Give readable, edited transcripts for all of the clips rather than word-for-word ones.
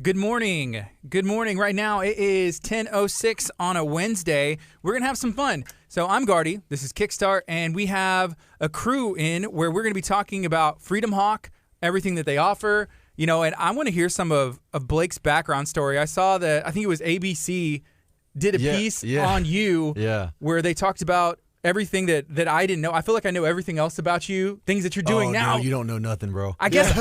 Good morning. Good morning. Right now it is 10:06 on a Wednesday. We're going to have some fun. So I'm Gardy. This is Kickstart, and we have a crew in where we're going to be talking about Freedom Hawk, everything that they offer. You know, and I want to hear some of Blake's background story. I saw that, I think it was ABC did a piece on you where they talked about everything that I didn't know. I feel like I know everything else about you, things that you're doing now. No, you don't know nothing, bro. I guess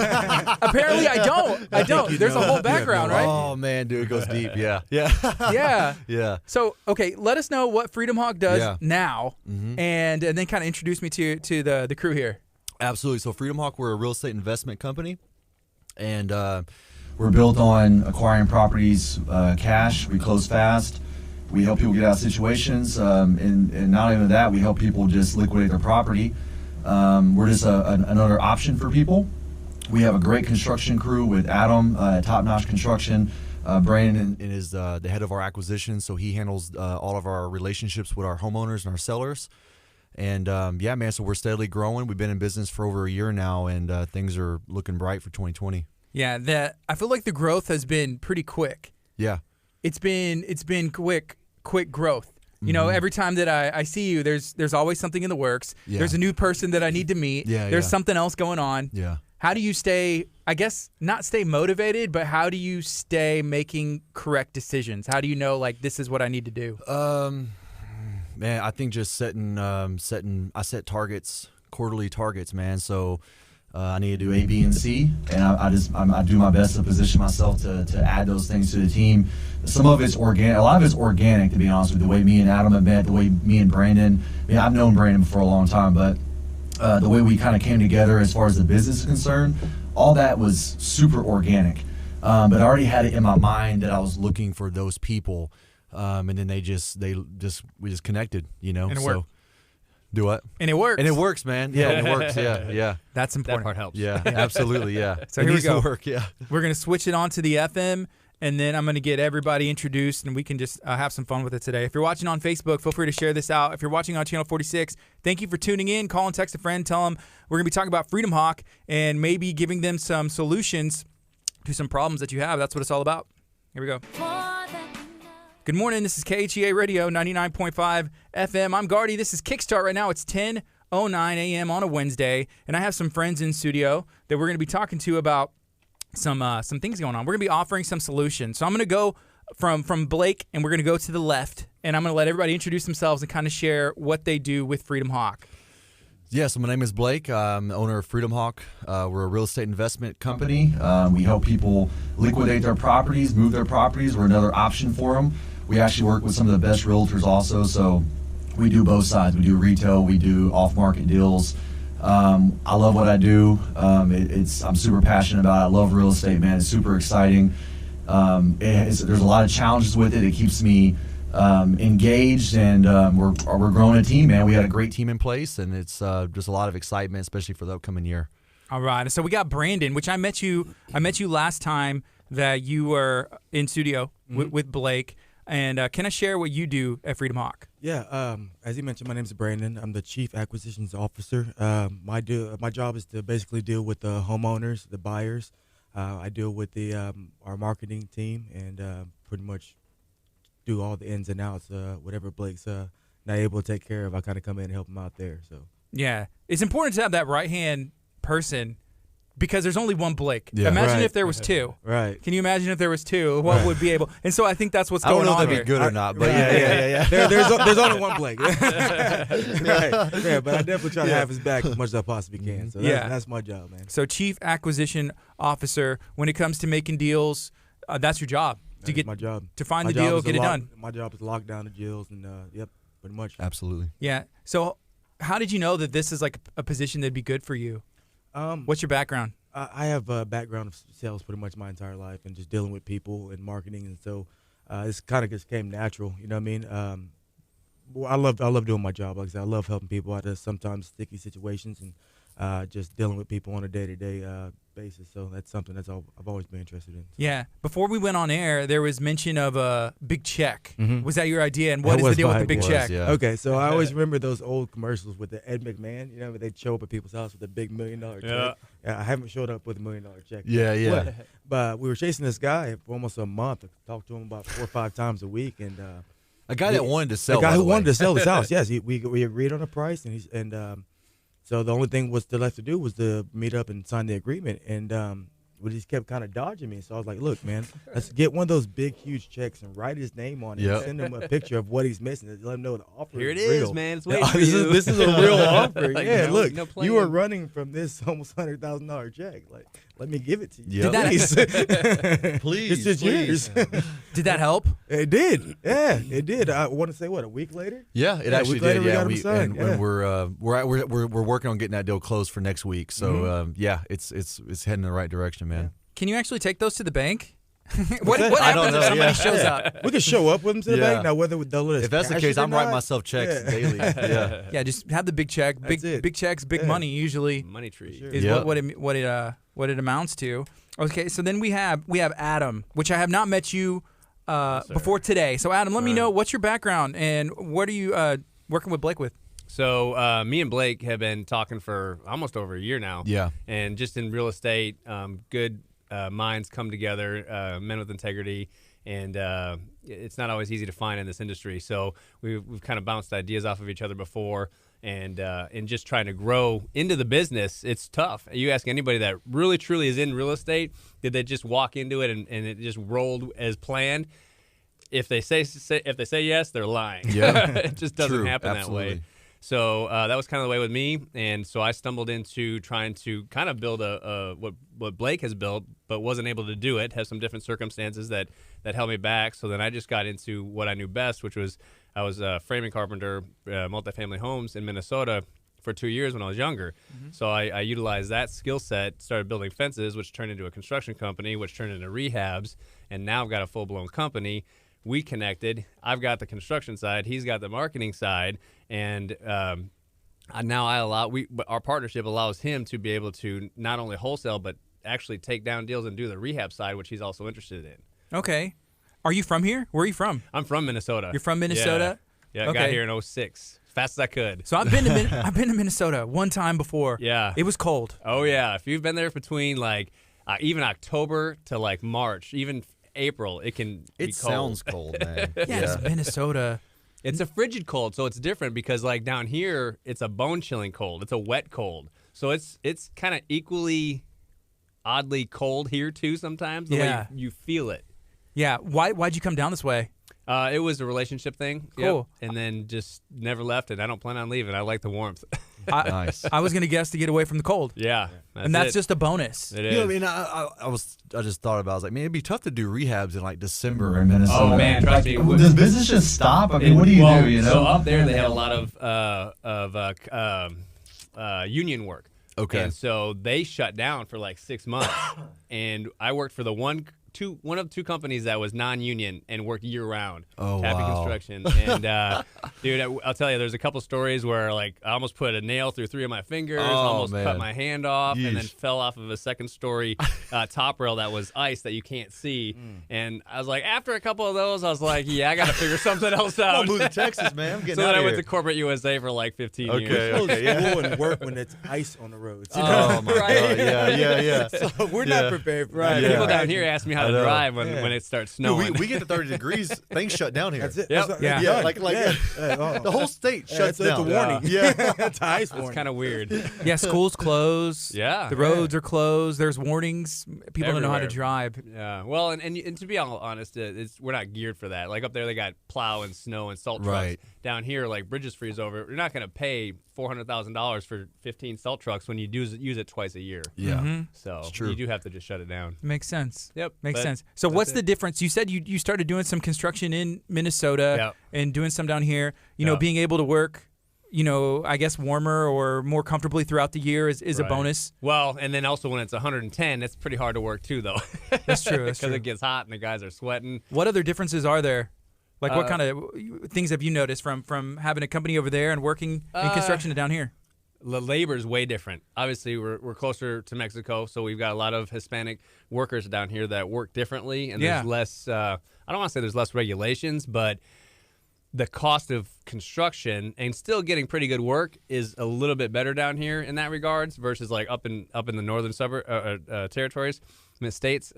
apparently I don't. There's a whole background, right? Oh, man, dude, it goes deep. Yeah. Yeah. So, okay, let us know what Freedom Hawk does now, Mm-hmm. and then kind of introduce me to the crew here. Absolutely. So Freedom Hawk, we're a real estate investment company, and we're built on acquiring properties cash. We close fast. We help people get out of situations, and not even that, we help people just liquidate their property. We're just another option for people. We have a great construction crew with Adam, top-notch construction. Brandon is the head of our acquisition, so he handles all of our relationships with our homeowners and our sellers. And yeah, man, so we're steadily growing. We've been in business for over a year now, and things are looking bright for 2020. Yeah, I feel like the growth has been pretty quick. Yeah. It's been quick growth. You know, every time that I see you, there's always something in the works. Yeah. There's a new person that I need to meet. There's something else going on. Yeah. How do you stay, I guess, not stay motivated, but how do you stay making correct decisions? How do you know, like, this is what I need to do? Man, I think just I set targets, quarterly targets, man. So I need to do A, B, and C, and I do my best to position myself to add those things to the team. Some of it's organic. A lot of it's organic, to be honest with you. The way me and Adam have met, the way me and Brandon. I mean, I've known Brandon for a long time, but the way we kind of came together as far as the business is concerned, all that was super organic. But I already had it in my mind that I was looking for those people, and then we just connected, you know. And it so. worked. Do what? And it works. And it works, man. Yeah, and it works. Yeah. That's important. That part helps. Yeah, absolutely. Yeah. So it here we needs go. to work. Yeah. We're going to switch it on to the FM, and then I'm going to get everybody introduced, and we can just have some fun with it today. If you're watching on Facebook, feel free to share this out. If you're watching on Channel 46, thank you for tuning in. Call and text a friend. Tell them we're going to be talking about Freedom Hawk and maybe giving them some solutions to some problems that you have. That's what it's all about. Here we go. Good morning. This is KHEA Radio 99.5 FM. I'm Gardy. This is Kickstart right now. It's 10:09 a.m. on a Wednesday, and I have some friends in studio that we're going to be talking to about some things going on. We're going to be offering some solutions. So I'm going to go from Blake, and we're going to go to the left, and I'm going to let everybody introduce themselves and kind of share what they do with Freedom Hawk. Yeah, so my name is Blake. I'm the owner of Freedom Hawk. We're a real estate investment company. We help people liquidate their properties, move their properties. We're another option for them. We actually work with some of the best realtors also, so we do both sides. We do retail, we do off-market deals. I love what I do. I'm super passionate about it. I love real estate, man. It's super exciting. There's a lot of challenges with it. It keeps me engaged, and we're growing a team, man. We had a great team in place, and it's just a lot of excitement, especially for the upcoming year. All right. So we got Brandon, which I met you last time that you were in studio with Blake. And can I share what you do at Freedom Hawk? Yeah, as you mentioned, my name is Brandon. I'm the Chief Acquisitions Officer. My job is to basically deal with the homeowners, the buyers. I deal with our marketing team and pretty much do all the ins and outs. Whatever Blake's not able to take care of, I kind of come in and help him out there. So yeah, it's important to have that right-hand person because there's only one Blake. Yeah. Imagine Right. if there was two. Right. Can you imagine if there was two? What would be able? And so I think that's what's I don't going know on if here. that'd be good or not, but Right. yeah. There's only one Blake. Right. Yeah, but I definitely try to have his back as much as I possibly can. So that's my job, man. So Chief Acquisition Officer, when it comes to making deals, that's your job. My job. To find My the job deal, is to get it lock- done. My job is to lock down the deals, and pretty much. Absolutely. Yeah. So how did you know that this is like a position that'd be good for you? What's your background? I have a background of sales pretty much my entire life and just dealing with people and marketing, and so this kind of just came natural. You know what I mean? I love doing my job. Like I said, I love helping people out of sometimes sticky situations and just dealing with people on a day-to-day basis. So that's something that's I've always been interested in. Yeah. Before we went on air, there was mention of a big check. Mhm. Was that your idea? And what That is the was deal with my the big idea. check? Yeah. Okay, so I always remember those old commercials with the Ed McMahon. You know, they'd show up at people's house with a big $1 million check. I haven't showed up with $1 million check. Yeah. But we were chasing this guy for almost a month. I talked to him about 4 or 5 times a week, and a guy that wanted to sell. A guy by the who way. wanted to sell his house. Yes, we agreed on a price, and so the only thing was still left to do was to meet up and sign the agreement, and we just kept kind of dodging me. So I was like, look, man, let's get one of those big, huge checks and write his name on it and send him a picture of what he's missing. Let him know the offer Here it is real. is, man. It's waiting for this you. this is a real offer. Like, Yeah, look, no you are plan. running from this almost $100,000 check. Like, let me give it to you. Yep. Please. Please, It's just please. yours. Did that help? It did. Yeah, it did. I want to say, what, a week later? Yeah, it Yeah, a actually week later did. we Yeah, got him signed, and yeah. we're working on getting that deal closed for next week. So yeah, it's heading in the right direction, man. Can you actually take those to the bank? what that? what I don't happens if know, somebody yeah. shows up? We could show up with him to the Yeah. bank. Now, whether they'll let us If that's the cash case, it or I'm writing not, myself checks yeah. daily. Yeah. Yeah, just have the big check, That's it. big checks, big Yeah. money usually Money tree. Sure. is Yep. what it amounts to. Okay, so then we have Adam, which I have not met you before today. So Adam, let me know what's your background and what are you working with Blake with? So me and Blake have been talking for almost over a year now. Yeah. And just in real estate, good minds come together, men with integrity, and it's not always easy to find in this industry. So we've kind of bounced ideas off of each other before, and just trying to grow into the business, it's tough. You ask anybody that really truly is in real estate, did they just walk into it and it just rolled as planned? If they say yes, they're lying. Yeah. It just doesn't True, happen absolutely. that way. So that was kind of the way with me, and so I stumbled into trying to kind of build what Blake has built, but wasn't able to do it. Have some different circumstances that held me back. So then I just got into what I knew best, which was I was a framing carpenter, multifamily homes in Minnesota for 2 years when I was younger. So I utilized that skill set, started building fences, which turned into a construction company, which turned into rehabs, and now I've got a full-blown company. We connected. I've got the construction side. He's got the marketing side, and now our partnership allows him to be able to not only wholesale but actually take down deals and do the rehab side, which he's also interested in. Okay. Are you from here? Where are you from? I'm from Minnesota. You're from Minnesota? Yeah, I Okay. got here in 06, fast as I could. So I've been to Minnesota one time before. Yeah. It was cold. Oh yeah, if you've been there between even October to March, even April, it can be It cold. sounds cold, man. Yeah, it's Minnesota. It's a frigid cold, so it's different because down here it's a bone-chilling cold. It's a wet cold, so it's kind of equally oddly cold here too. Sometimes the way you feel it. Yeah. Why'd you come down this way? It was a relationship thing. Cool. Yep. And then just never left it. I don't plan on leaving. I like the warmth. Nice. I was gonna guess to get away from the cold. Yeah. And that's it. just a bonus. It You is. know what I mean? I just thought about it. I was like, man, it'd be tough to do rehabs in December in Minnesota. Oh, man, trust me. Does business just stop? I mean, what do you do? You know? So up there they have a lot of union work. Okay. And so they shut down for 6 months. And I worked for the one of two companies that was non-union and worked year-round. Oh, Tapping wow. Construction. And, dude, I'll tell you, there's a couple stories where, I almost put a nail through 3 of my fingers, Oh, almost cut man. my hand off, and then Yeesh. fell off of a second-story top rail that was ice that you can't see. And I was like, after a couple of those, I was like, yeah, I got to figure something else out. I'm moving to Texas, man. I'm getting So out then I of went here. to corporate USA for 15 Okay. years. It's cool and work when it's ice on the roads. Oh, my Right. God. Yeah. So we're Yeah. not prepared for Right. that. People Yeah. down here ask me how I to know. drive when Yeah. it starts Dude, snowing. we get to 30 degrees, things shut down here. That's it. Yep. That's Yeah. Yeah, Yeah. the whole state shuts it's a down. warning. Yeah. It's an ice warning. It's kind of weird. Yeah, schools close. Yeah. The roads are closed. There's warnings. People don't know how to Everywhere. drive. Yeah. Well, and to be all honest, we're not geared for that. Up there, they got plow and snow and salt trucks. Right. Down here, bridges freeze over. You're not going to pay $400,000 for 15 salt trucks when you use it twice a year. Yeah. Mhm. So It's true. you do have to just shut it down. Makes sense. Yep. Makes but sense. So that's what's it. the difference? You said you started doing some construction in Minnesota Yep. and doing some down here. You know, Yep. being able to work, I guess warmer or more comfortably throughout the year is a Right. bonus. Well, and then also when it's 110, it's pretty hard to work too, though. That's true. That's Because true. it gets hot and the guys are sweating. What other differences are there? What Uh, kind of things have you noticed from having a company over there and working in construction to down here? The labor's way different. Obviously, we're closer to Mexico, so we've got a lot of Hispanic workers down here that work differently, and Yeah. there's less. I don't want to say there's less regulations, but the cost of construction and still getting pretty good work is a little bit better down here in that regards versus like up in the northern territories, in the states.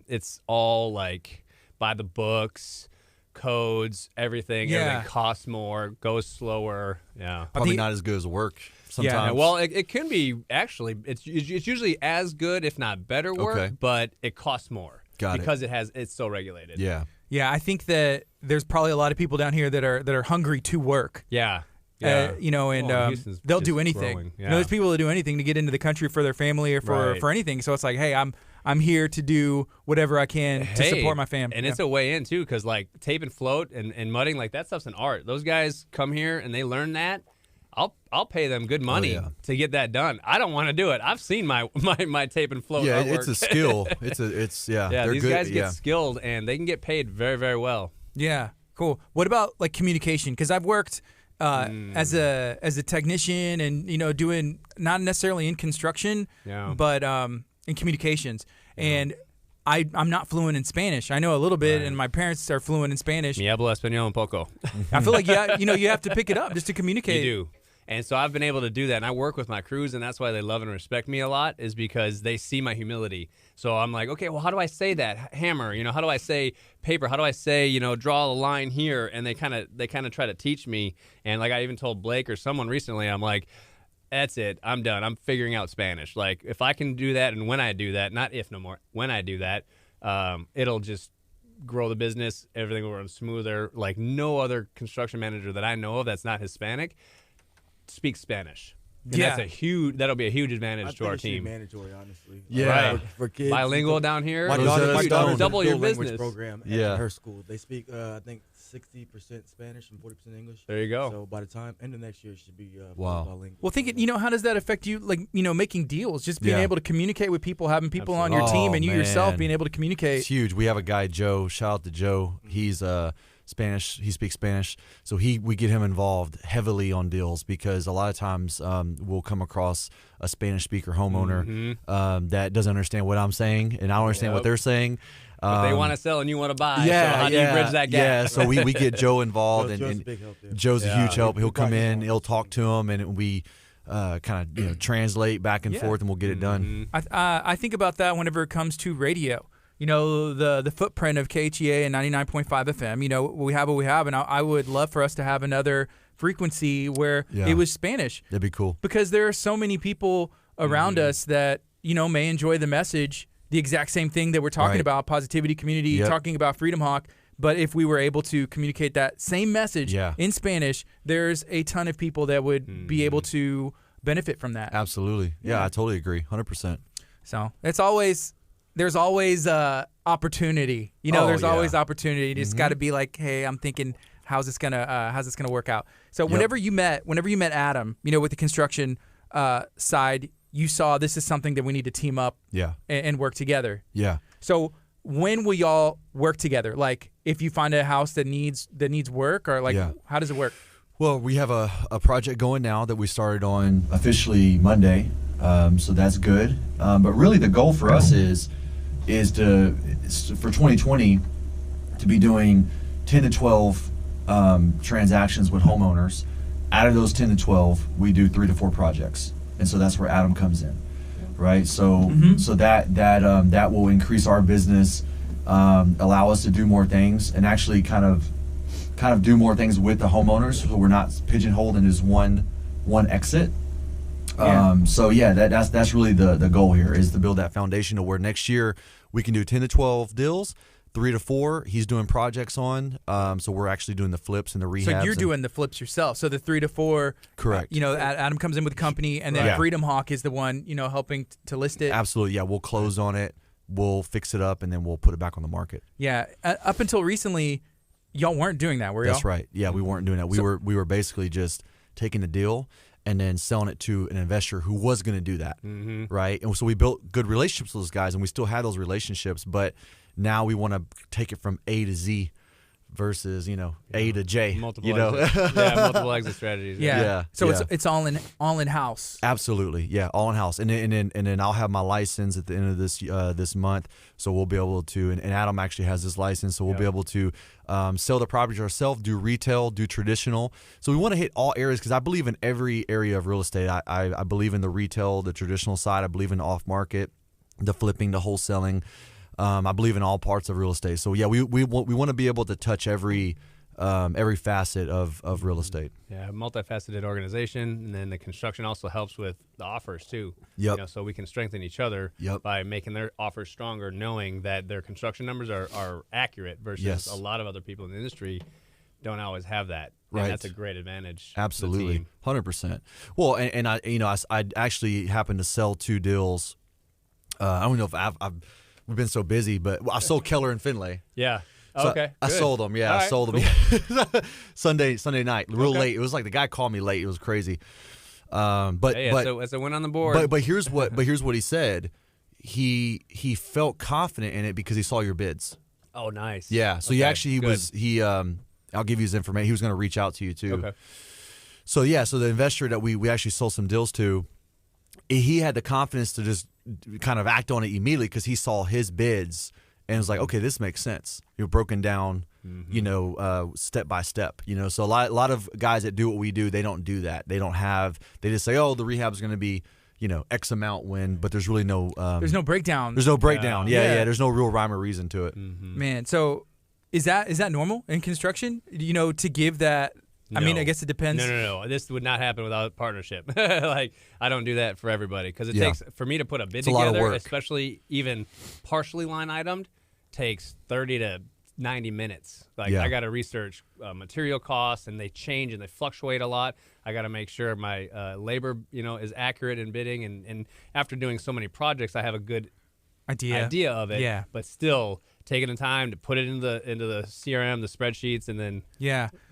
It's all like by the books, codes, everything. Yeah. Everything costs more, goes slower. Yeah. Probably not as good as work sometimes. Yeah, well, it can be actually. It's usually as good, if not better work, Okay. but it costs more Got it. because it's so regulated. Yeah. Yeah, I think that there's probably a lot of people down here that are hungry to work. Yeah. Yeah. And Houston's they'll just do anything. growing. Yeah. There's people that do anything to get into the country for their family or Right. for anything. So it's like, hey, I'm here to do whatever I can to support my fam. And it's a way in too, because like tape and float and mudding, like that stuff's an art. Those guys come here and they learn that. I'll pay them good money to get that done. I don't want to do it. I've seen my tape and float. Yeah, artwork. it's a skill. It's Yeah, they're these good. guys get skilled and they can get paid very, very well. Yeah, cool. What about like communication? Because I've worked as a technician and doing not necessarily in construction, but in communications. And I'm not fluent in Spanish. I know a little bit, and my parents are fluent in Spanish. Me hablo español un poco. I feel like you have to pick it up just to communicate. You do. And so I've been able to do that, and I work with my crews, and that's why they love and respect me a lot, is because they see my humility. So I'm like, okay, well, how do I say that? Hammer, how do I say paper? How do I say, draw a line here? And they kind of try to teach me. And like I even told Blake or someone recently, I'm like, that's it. I'm done. I'm figuring out Spanish. Like if I can do that, and when I do that, not if no more, when I do that, it'll just grow the business. Everything will run smoother. Like no other construction manager that I know of that's not Hispanic speaks Spanish. And that'll be a huge advantage to our team. Mandatory, honestly. Yeah. Right. For kids. Bilingual down here. My daughter's daughter's double in your a dual language business. program at Yeah. her school. They speak, I think, 60% Spanish and 40% English. There you go. So by the time end of next year, it should be Wow. bilingual. Well, how does that affect you? Like, making deals, just being Yeah. able to communicate with people, having people on Absolutely. your team, Oh, and you yourself man. being able to communicate. It's huge. We have a guy, Joe. Shout out to Joe. He's Spanish. He speaks Spanish, so we get him involved heavily on deals because a lot of times we'll come across a Spanish speaker homeowner that doesn't understand what I'm saying, and I don't understand what they're saying. But they want to sell and you want to buy. Yeah, so how do you bridge that gap? Yeah, so we get Joe involved, Joe's a and big help there. Joe's a huge help. He'll come in, Right. he'll talk to him, and we kind of translate back and forth, and we'll get it done. I think about that whenever it comes to radio. The footprint of KHEA and 99.5 FM. We have what we have, and I would love for us to have another frequency where it was Spanish. That'd be cool. Because there are so many people around us that may enjoy the message, the exact same thing that we're talking about, positivity, community, talking about Freedom Hawk. But if we were able to communicate that same message in Spanish, there's a ton of people that would be able to benefit from that. Absolutely. Yeah, I totally agree. 100%. So there's always opportunity. There's always opportunity. You just got to be like, hey, I'm thinking, how's this gonna work out? So whenever you met Adam, with the construction side, you saw this is something that we need to team up and work together. Yeah. So when will y'all work together? Like if you find a house that needs work, or how does it work? Well, we have a project going now that we started on officially Monday, so that's good. But really the goal for us is for 2020 to be doing 10 to 12 transactions with homeowners. Out of those 10 to 12, we do 3 to 4 projects, and so that's where Adam comes in, right? So so that will increase our business, allow us to do more things, and actually kind of do more things with the homeowners, so we're not pigeonholed in just one exit. So that's really the goal here, is to build that foundation to where next year we can do 10 to 12 deals, 3 to 4 he's doing projects on. So we're actually doing the flips and the rehabs. So you're doing the flips yourself. So the 3 to 4, correct. Adam comes in with the company, and then Freedom Hawk is the one helping to list it. Absolutely, yeah. We'll close on it, we'll fix it up, and then we'll put it back on the market. Yeah, up until recently, y'all weren't doing that, were y'all? That's right. Yeah, we weren't doing that. We were basically just taking the deal and then selling it to an investor who was going to do that, right? And so we built good relationships with those guys, and we still have those relationships, but now we want to take it from A to Z versus A to J. Multiple multiple exit strategies. Yeah. So yeah. it's all in house. Absolutely, yeah, all in house, and then I'll have my license at the end of this month, so we'll be able to. And Adam actually has this license, so we'll be able to sell the properties ourselves, do retail, do traditional. So we want to hit all areas because I believe in every area of real estate. I believe in the retail, the traditional side. I believe in the off market, the flipping, the wholesaling. I believe in all parts of real estate. So yeah, we want to be able to touch every facet of real estate. Yeah, multifaceted organization, and then the construction also helps with the offers too. Yep. So we can strengthen each other by making their offers stronger, knowing that their construction numbers are accurate versus a lot of other people in the industry don't always have that. Right. And that's a great advantage. Absolutely, 100%. Well, and I actually happened to sell 2 deals. I don't know if we've been so busy, but I sold Keller and Finlay. Yeah. So Okay. I sold them. Yeah, All right, I sold them Sunday night, real late. It was like the guy called me late. It was crazy. But so as I went on the board. But here's what he said. He felt confident in it because he saw your bids. Oh, nice. Yeah. So I'll give you his information. He was going to reach out to you too. Okay. So so the investor that we actually sold some deals to, he had the confidence to just kind of act on it immediately because he saw his bids and was like, okay, this makes sense. You're broken down, step by step. So a lot of guys that do what we do, they don't do that. They just say, oh, the rehab is going to be, X amount but there's really no. There's no breakdown. There's no breakdown. Yeah. There's no real rhyme or reason to it. Mm-hmm. Man, so is that normal in construction? To give that. No. I mean, I guess it depends. No. This would not happen without partnership. Like, I don't do that for everybody because it takes, for me to put a bid together, especially even partially line itemed, takes 30 to 90 minutes. Like, I got to research material costs, and they change and they fluctuate a lot. I got to make sure my labor, is accurate in bidding. And after doing so many projects, I have a good idea of it. Yeah. But still taking the time to put it into the CRM, the spreadsheets, and then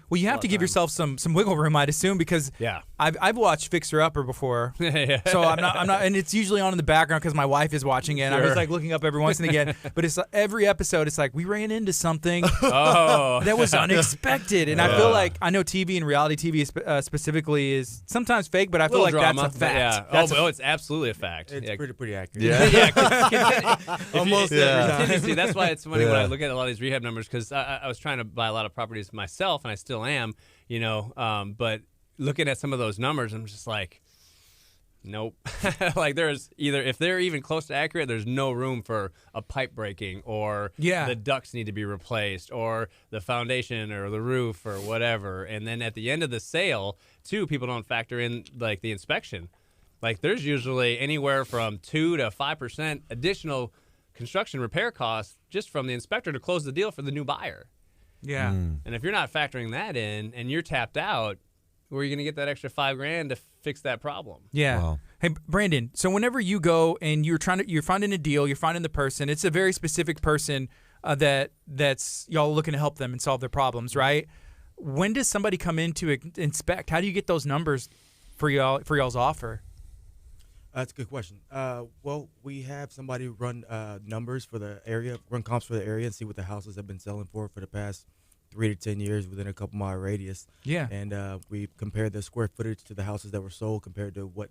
Well, you have to give yourself some wiggle room, I'd assume, because I've watched Fixer Upper before, so I'm not, and it's usually on in the background because my wife is watching it. And I'm just like looking up every once and again, but it's every episode. It's like we ran into something that was unexpected, and I feel like I know TV and reality TV specifically is sometimes fake, but I feel like drama, that's a fact. Yeah. It's absolutely a fact. It's pretty accurate. Yeah. Almost Contingency. That's why it's funny when I look at a lot of these rehab numbers because I was trying to buy a lot of properties myself, and I still am, but looking at some of those numbers, I'm just like, nope. Like there's either, if they're even close to accurate, there's no room for a pipe breaking or the ducts need to be replaced or the foundation or the roof or whatever. And then at the end of the sale, too, people don't factor in like the inspection. Like there's usually anywhere from 2 to 5% additional construction repair costs just from the inspector to close the deal for the new buyer. Yeah. And if you're not factoring that in and you're tapped out, where are you going to get that extra $5,000 to fix that problem? Yeah. Wow. Hey, Brandon, so whenever you go and you're finding a deal, you're finding the person, it's a very specific person that's y'all looking to help them and solve their problems, right? When does somebody come in to inspect? How do you get those numbers for y'all's offer? That's a good question. Well, we have somebody run numbers for the area, run comps for the area, and see what the houses have been selling for the past 3 to 10 years within a couple mile radius. Yeah. And we compare the square footage to the houses that were sold compared to what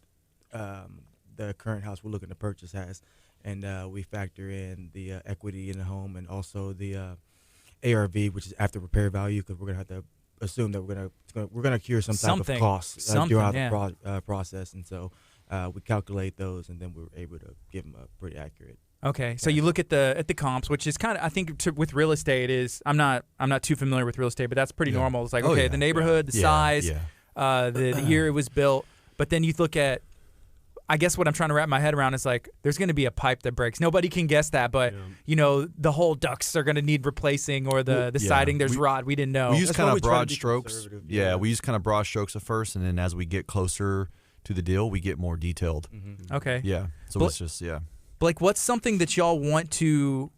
the current house we're looking to purchase has. And we factor in the equity in the home and also the ARV, which is after repair value, because we're going to have to assume that we're gonna cure some type of costs throughout the process. And so we calculate those, and then we're able to give them a pretty accurate. Okay, so you look at the comps, which is kind of, I think with real estate is, I'm not too familiar with real estate, but that's pretty normal. It's like, the neighborhood, the size, the year it was built, but then you look at, I guess what I'm trying to wrap my head around is like, there's going to be a pipe that breaks. Nobody can guess that, but the whole ducts are going to need replacing, or the siding, there's rod, we didn't know. We use kind of broad strokes. Yeah, we use kind of broad strokes at first, and then as we get closer to the deal, we get more detailed. Mm-hmm. Okay. Yeah. So it's just Blake, what's something that y'all want to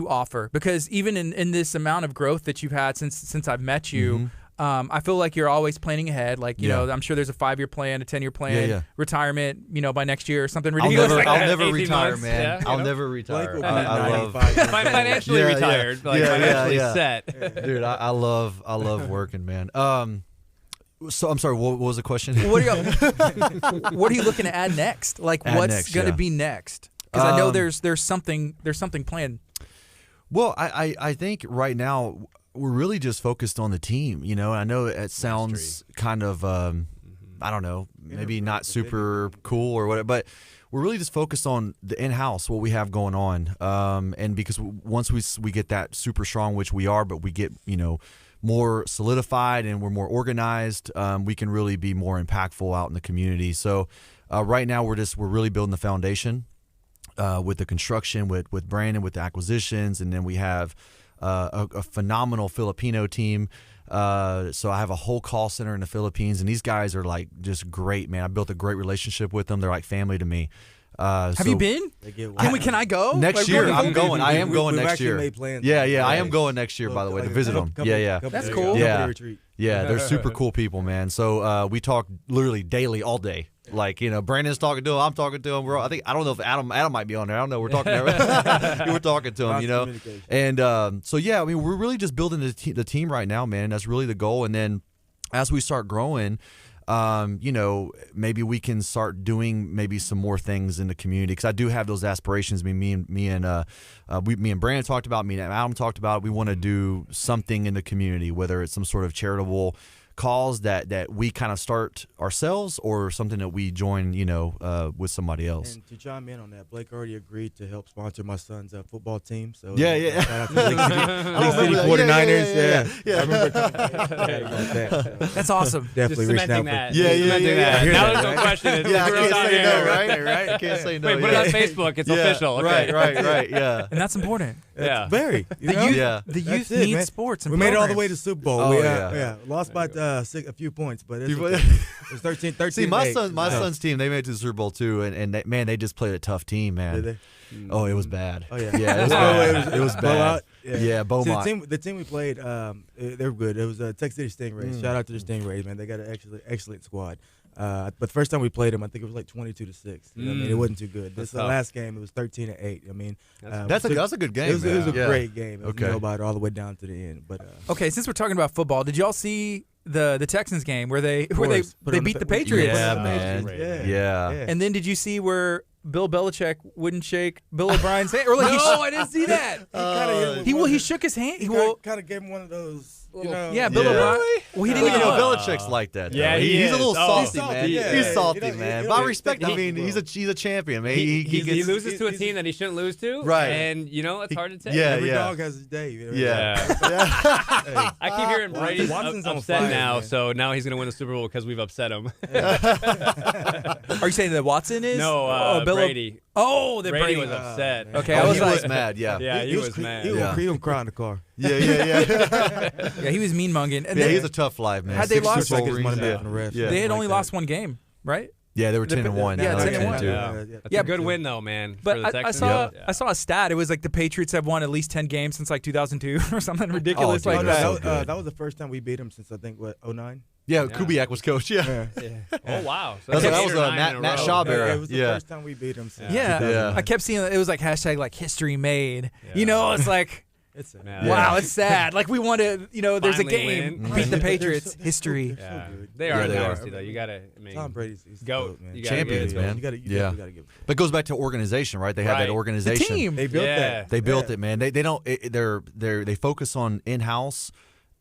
offer? Because even in this amount of growth that you've had since I've met you, I feel like you're always planning ahead. Like, you Yeah. know, I'm sure there's a 5-year plan, a 10-year plan, Yeah. retirement, you know, by next year or something I'll ridiculous. never, like I'll that. never 18 retire, months, man. yeah, you I'll know? never retire. Blake will be I love, 95 years old. Financially Yeah, retired, like financially set. dude. I love working, man. So I'm sorry. What was the question? What are you looking to add next? Like, Add what's next, going to yeah. be next? Because I know there's something planned. Well, I think right now we're really just focused on the team. You know, I know it sounds kind of I don't know, maybe not super cool or whatever, but we're really just focused on the in-house, what we have going on, and because once we get that super strong, which we are, but we get, you know, more solidified and we're more organized, we can really be more impactful out in the community. So right now we're really building the foundation with the construction, with Brandon, with the acquisitions, and then we have a phenomenal Filipino team. So I have a whole call center in the Philippines, and these guys are like just great, man. I built a great relationship with them. They're like family to me. Have you been? Can I go? Next Like, year, what- I'm going. I am going we've next actually year. made plans. Yeah, Yeah. I am going next year, by the way, to visit them. Yeah. That's cool. Yeah. Retreat. Yeah, they're super cool people, man. So we talk literally daily, all day. Like, you know, Brandon's talking to him, I'm talking to him. I don't know if Adam might be on there. I don't know. We're talking. We're talking to him, you know. And so yeah, I mean, we're really just building the team right now, man. That's really the goal. And then as we start growing, you know, maybe we can start doing maybe some more things in the community, because I do have those aspirations. I mean, me and Brandon talked about, me and Adam talked about. We want to do something in the community, whether it's some sort of charitable cause that we kind of start ourselves, or something that we join, you know, with somebody else. And to chime in on that, Blake already agreed to help sponsor my son's football team. So Yeah. shout out to Lake City 49ers. Yeah. I remember talking about that. So That's awesome. definitely Just reaching out. cementing that. Yeah, Just cementing that. yeah. Now there's no question. Yeah, I It's can't on say air. no, right? I can't say no. Wait, put it on Facebook. It's official. Okay. Right. Yeah. And that's important. Yeah. Very. The know? youth, Yeah. the That's youth it, need man. sports. And We made it all the programs. way to Super Bowl. Oh, Yeah. Lost by a few points, but it's okay. It was 13. See, my 8. son's team, they made it to the Super Bowl too, and they just played a tough team, man. Did they? Oh, it was bad. Oh, yeah. Yeah, it was bad. It was bad. Blowout? Yeah, Beaumont. See, the team we played, they were good. It was Texas City Stingrays. Shout out to the Stingrays, man. They got an excellent squad. But the first time we played them, I think it was like 22-6. You know what I mean, it wasn't too good. This tough. last game, it was 13-8. I mean, That's a good game. It was a man. great game. It was Okay. nail-biter all the way down to the end. But Okay, since we're talking about football, did y'all see the Texans game where they course. Put they on beat the- the Patriots? Yeah, Yeah, man. yeah. And then did you see where Bill Belichick wouldn't shake Bill O'Brien's hand? Or like No, I didn't see that. he shook his hand. kind of gave him one of those. You know, Yeah, Bill Yeah. O'Brien. Well, he didn't You even know, know. Belichick's like that. Though. Yeah, he he's is. a little Oh. salty, He's man. salty, yeah. He's You salty, don't- man. you But I don't respect. expect I mean, he he's a champion, man. He gets, loses to a team that he shouldn't lose to. Right. And, you know, it's hard to take. Yeah, Every yeah. dog has his day. You know? Yeah. Hey, I keep hearing Brady's Watson's on upset fire, now, man. so now he's going to win the Super Bowl because we've upset him. Are you saying that Watson is? No, Bill Brady. Oh, that Brady Brady was upset. Okay, Oh, I was he like, was mad. Yeah. Yeah, he was mad. He Yeah. was crying in the car. Yeah. yeah, he was mean munging. And Yeah, then he's a tough life, man. Had they 6 lost- Super Bowl Like his money rings, back from the refs. Yeah. they had Like only that. lost one game, right? Yeah, they were 10-1. Yeah, Now they're 10-1. 10-2. Yeah. That's Yeah, a good win, though, man. But for the I Texans. saw a stat. It was like the Patriots have won at least 10 games since like 2002 or something ridiculous dude, like that's that. so good. That was the first time we beat him since I think 09. Yeah, Yeah. Kubiak was coach. Yeah. Oh, wow. So That that's was eight or a nine in a Matt row. Schaub era. It was the Yeah. first time we beat him since Yeah. 2009. I kept seeing it was like hashtag like history made. Yeah. You know, it's like It's sad. Yeah. wow, it's sad. Like we want to, you know, there's a Finally game, win. beat the They're Patriots, so- they're history. so Yeah. good. They are Yeah, they are. dynasty, though. You got to, I mean, Tom Brady's he's GOAT. man. You gotta Champions, give it to man. You gotta Yeah. gotta give it. But it goes back to organization, right? They have Right. that The The organization. team. They built Yeah. that. They built Yeah. it, man. They don't. They focus on in-house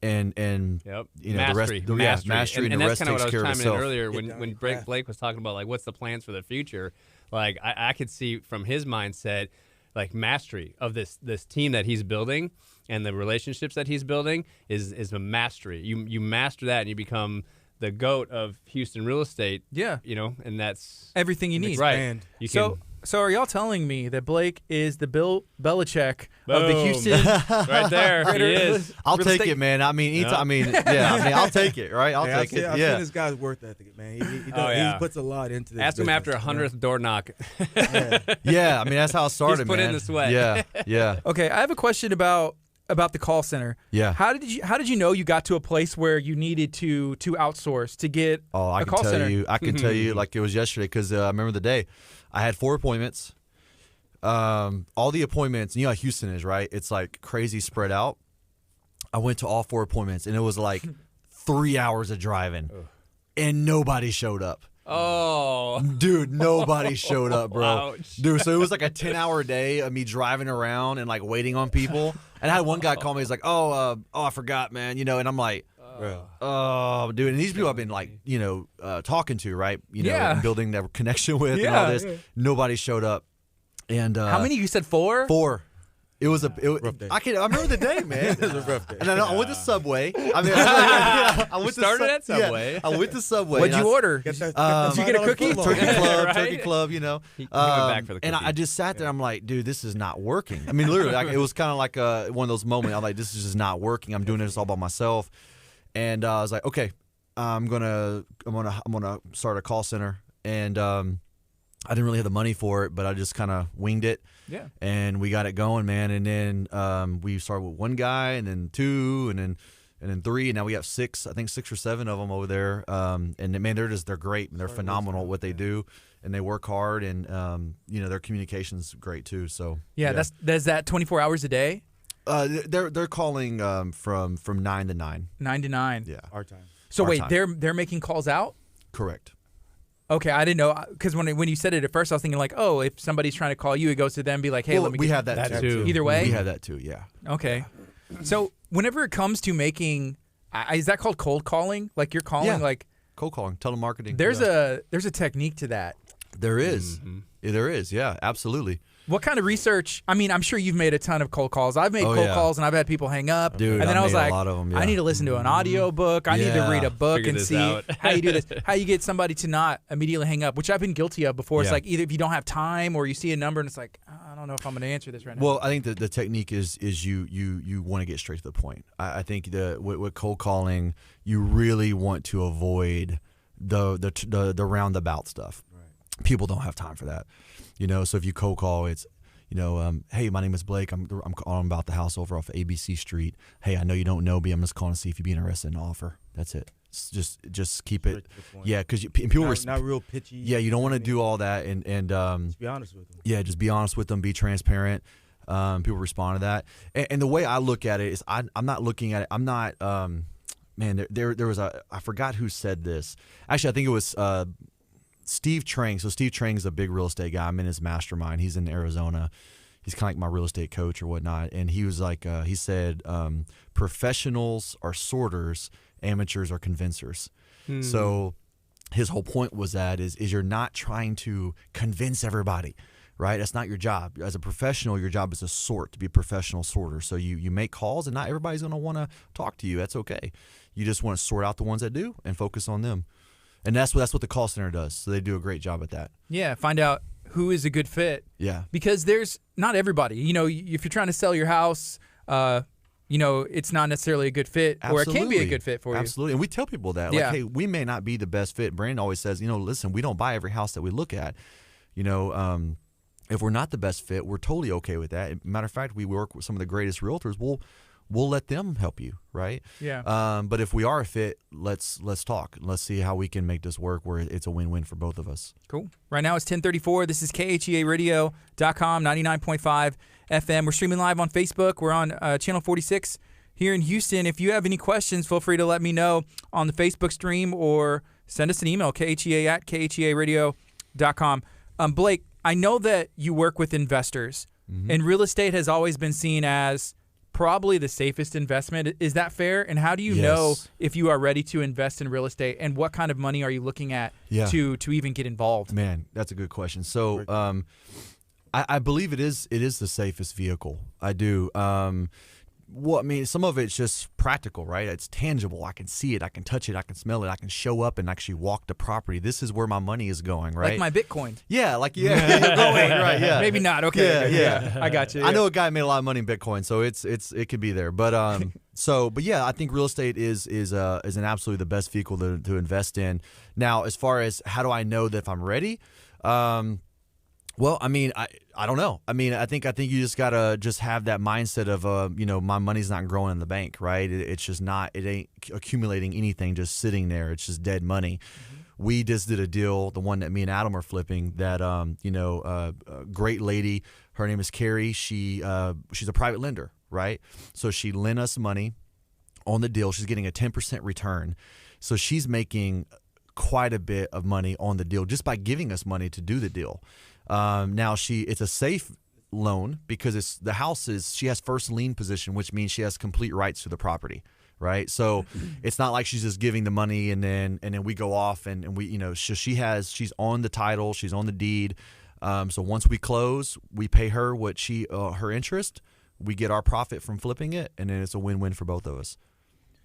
and Yep. you know, the rest- mastery, mastery, and the that's rest kind of what I takes was care of chiming in itself. earlier Get down when to Blake craft. was talking about like what's the plans for the future. Like I could see from his mindset, like mastery of this team that he's building and the relationships that he's building is a mastery. You master that and you become the GOAT of Houston real estate. Yeah. You know, and that's Everything you need. right. Expand. You can. So are y'all telling me that Blake is the Bill Belichick of the Boom. Houston? right there, he is. I'll Real take estate- it, man. I mean, Yeah. I mean, I'll take it, right? I'll Hey, take it. I've Yeah. seen this guy's worth ethic, man. He Oh, yeah. he puts a lot into this. Ask him business, after a you know? 100th door knock. Yeah, I mean that's how it started, put in man. the sweat. Yeah, yeah. Okay, I have a question about about the call center. Yeah. How did you know you got to a place where you needed to outsource to get a call center? I can tell you like it was yesterday because I remember the day. I had 4 appointments. All the appointments, you know how Houston is, right? It's like crazy spread out. I went to all 4 appointments, and it was like 3 hours of driving, and nobody showed up. Oh, dude, nobody showed up, bro. Ouch. Dude, so it was like a 10-hour day of me driving around and like waiting on people. And I had one guy call me. He's like, "Oh, I forgot, man." You know, and I'm like, "Oh, dude." And these people I've been like, talking to, right? And building that connection with and all this. Nobody showed up. And how many? You said 4? 4. It was rough day. I remember the day, man. It was a rough day. And I went to Subway. I went Started at Subway. Yeah, I went to Subway. What'd you order? Did you get a cookie? Turkey club, He went back for the and cookie. I just sat there. I'm like, dude, this is not working. I mean, literally, it was kind of like one of those moments. I'm like, this is just not working. I'm doing this all by myself. And I was like, okay, I'm gonna start a call center. And I didn't really have the money for it, but I just kind of winged it. Yeah. And we got it going, man. And then we started with 1 guy, and then 2, and then 3, and now we have 6. I think 6 or 7 of them over there. And man, they're great. They're phenomenal at what they do, and they work hard, and their communication's great too. So that's that 24 hours a day. They're calling from 9 to 9. 9 to 9. Yeah, Our time. So Our wait, time. they're making calls out. Correct. Okay, I didn't know because when you said it at first, I was thinking like, oh, if somebody's trying to call you, it goes to them, and be like, hey, let me. We get have that too. Either way, we have that too. Yeah. Okay, so whenever it comes to making, is that called cold calling? Like you're calling like cold calling, telemarketing. There's a technique to that. There is. Yeah, there is. Yeah, absolutely. What kind of research? I mean, I'm sure you've made a ton of cold calls. I've made cold calls, and I've had people hang up. Dude, and then I was like, a lot of them, I need to listen to an audio book. I need to read a book Figure and this see out. how you do this. How you get somebody to not immediately hang up, which I've been guilty of before. It's like either if you don't have time or you see a number and it's like, I don't know if I'm going to answer this right now. Well, I think the technique is you want to get straight to the point. I think with cold calling, you really want to avoid the roundabout stuff. Right. People don't have time for that. So if you cold call, it's hey, my name is Blake. I'm calling about the house over off ABC Street. Hey, I know you don't know me. I'm just calling to see if you'd be interested in an offer. That's it. It's just keep it. Yeah, because people not real pitchy. Yeah, you don't want to do all that and just be honest with them. Yeah, just be honest with them. Be transparent. People respond to that. And the way I look at it is, I'm not looking at it. I'm not. Man, there was I forgot who said this. Actually, I think it was Steve Trang. So Steve Trang is a big real estate guy. I'm in his mastermind. He's in Arizona. He's kind of like my real estate coach or whatnot. And he was like, he said, professionals are sorters, amateurs are convincers. So his whole point was that is you're not trying to convince everybody, right? That's not your job. As a professional, your job is to sort, to be a professional sorter. So you make calls, and not everybody's going to want to talk to you. That's okay. You just want to sort out the ones that do and focus on them. And that's what the call center does. So they do a great job at that. Yeah, find out who is a good fit. Yeah. Because there's not everybody. If you're trying to sell your house, it's not necessarily a good fit. Absolutely. Or it can be a good fit for you. Absolutely. And we tell people that. Like, hey, we may not be the best fit. Brandon always says, listen, we don't buy every house that we look at. If we're not the best fit, we're totally okay with that. Matter of fact, we work with some of the greatest realtors. We'll let them help you, right? Yeah. But if we are a fit, let's talk. Let's see how we can make this work where it's a win-win for both of us. Cool. Right now it's 10:34. This is KHEARadio.com, 99.5 FM. We're streaming live on Facebook. We're on Channel 46 here in Houston. If you have any questions, feel free to let me know on the Facebook stream or send us an email, KHEA@KHEARadio.com. Blake, I know that you work with investors, and real estate has always been seen as probably the safest investment. Is that fair? And how do you know if you are ready to invest in real estate, and what kind of money are you looking at to even get involved? Man, that's a good question. So I believe it is the safest vehicle. I do. Some of it's just practical, right? It's tangible. I can see it. I can touch it. I can smell it. I can show up and actually walk the property. This is where my money is going, right? Like my Bitcoin. Yeah, you're going, right? Yeah, maybe not. Okay. Yeah. I got you. I know a guy made a lot of money in Bitcoin, so it could be there. But but yeah, I think real estate is an absolutely the best vehicle to invest in. Now, as far as how do I know that if I'm ready? Well, I mean, I don't know. I mean, I think you just gotta just have that mindset of my money's not growing in the bank, right? It's just not. It ain't accumulating anything, just sitting there. It's just dead money. We just did a deal, the one that me and Adam are flipping. That a great lady. Her name is Carrie. She's a private lender, right? So she lent us money on the deal. She's getting a 10% return. So she's making quite a bit of money on the deal just by giving us money to do the deal. Now it's a safe loan because she has first lien position, which means she has complete rights to the property, right? So it's not like she's just giving the money and then we go off and we, she's on the title, she's on the deed. So once we close, we pay her what her interest, we get our profit from flipping it, and then it's a win-win for both of us.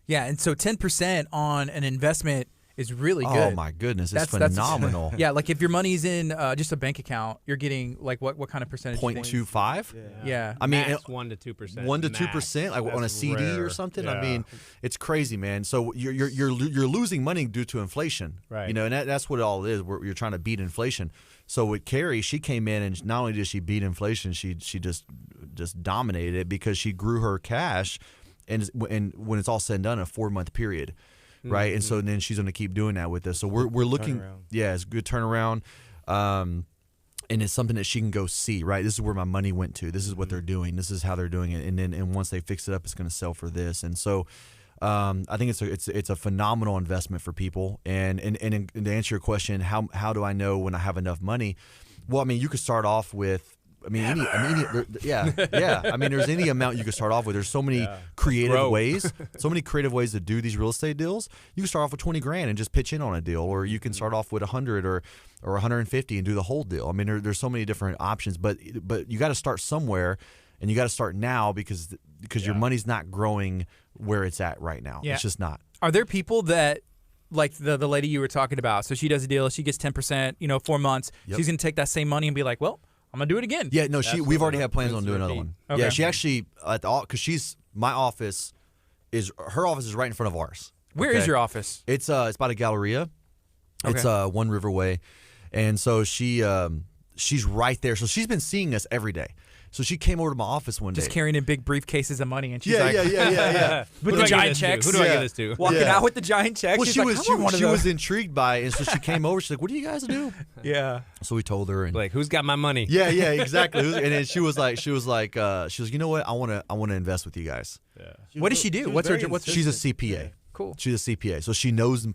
Yeah, and so 10% on an investment is really good. Oh my goodness, it's phenomenal. Yeah, like if your money's in just a bank account, you're getting like what kind of percentage? 0.25. Yeah. I mean, max 1 to 2%. 1 to 2%, like on a CD rare. or something. Yeah. I mean, it's crazy, man. So you're losing money due to inflation, right? And that's what it all is. You're trying to beat inflation. So with Carrie, she came in and not only did she beat inflation, she just dominated it because she grew her cash, and when it's all said and done, a 4-month period. Right, and so then she's going to keep doing that with us. So we're looking, it's a good turnaround, and it's something that she can go see. Right, this is where my money went to. This is what they're doing. This is how they're doing it. And once they fix it up, it's going to sell for this. And so, I think it's a phenomenal investment for people. And to answer your question, how do I know when I have enough money? Well, I mean, you could start off with. I mean, I mean, there's any amount you can start off with. There's so many creative ways, to do these real estate deals. You can start off with 20 grand and just pitch in on a deal, or you can start off with 100 or 150 and do the whole deal. I mean, there's so many different options, but you got to start somewhere, and you got to start now because your money's not growing where it's at right now. Yeah. It's just not. Are there people that, like the lady you were talking about, so she does a deal, she gets 10%, 4 months. Yep. She's going to take that same money and be like, well, I'm gonna do it again. Yeah, no, we've already had plans on doing another one. Okay. Yeah, she actually because her office is right in front of ours. Where is your office? It's by the Galleria. Okay. It's One River Way, and so she's right there. So she's been seeing us every day. So she came over to my office one day, just carrying in big briefcases of money, and she's yeah. with the giant checks. Who do I give this to? Walking out with the giant checks. Well, she was intrigued by it, and so she came over. She's like, "What do you guys do?" Yeah. So we told her, and like, "Who's got my money?" Yeah, exactly. And then she was like, you know what? I want to invest with you guys. Yeah. What does she do? She's a CPA. Yeah. Cool. She's a CPA, so she knows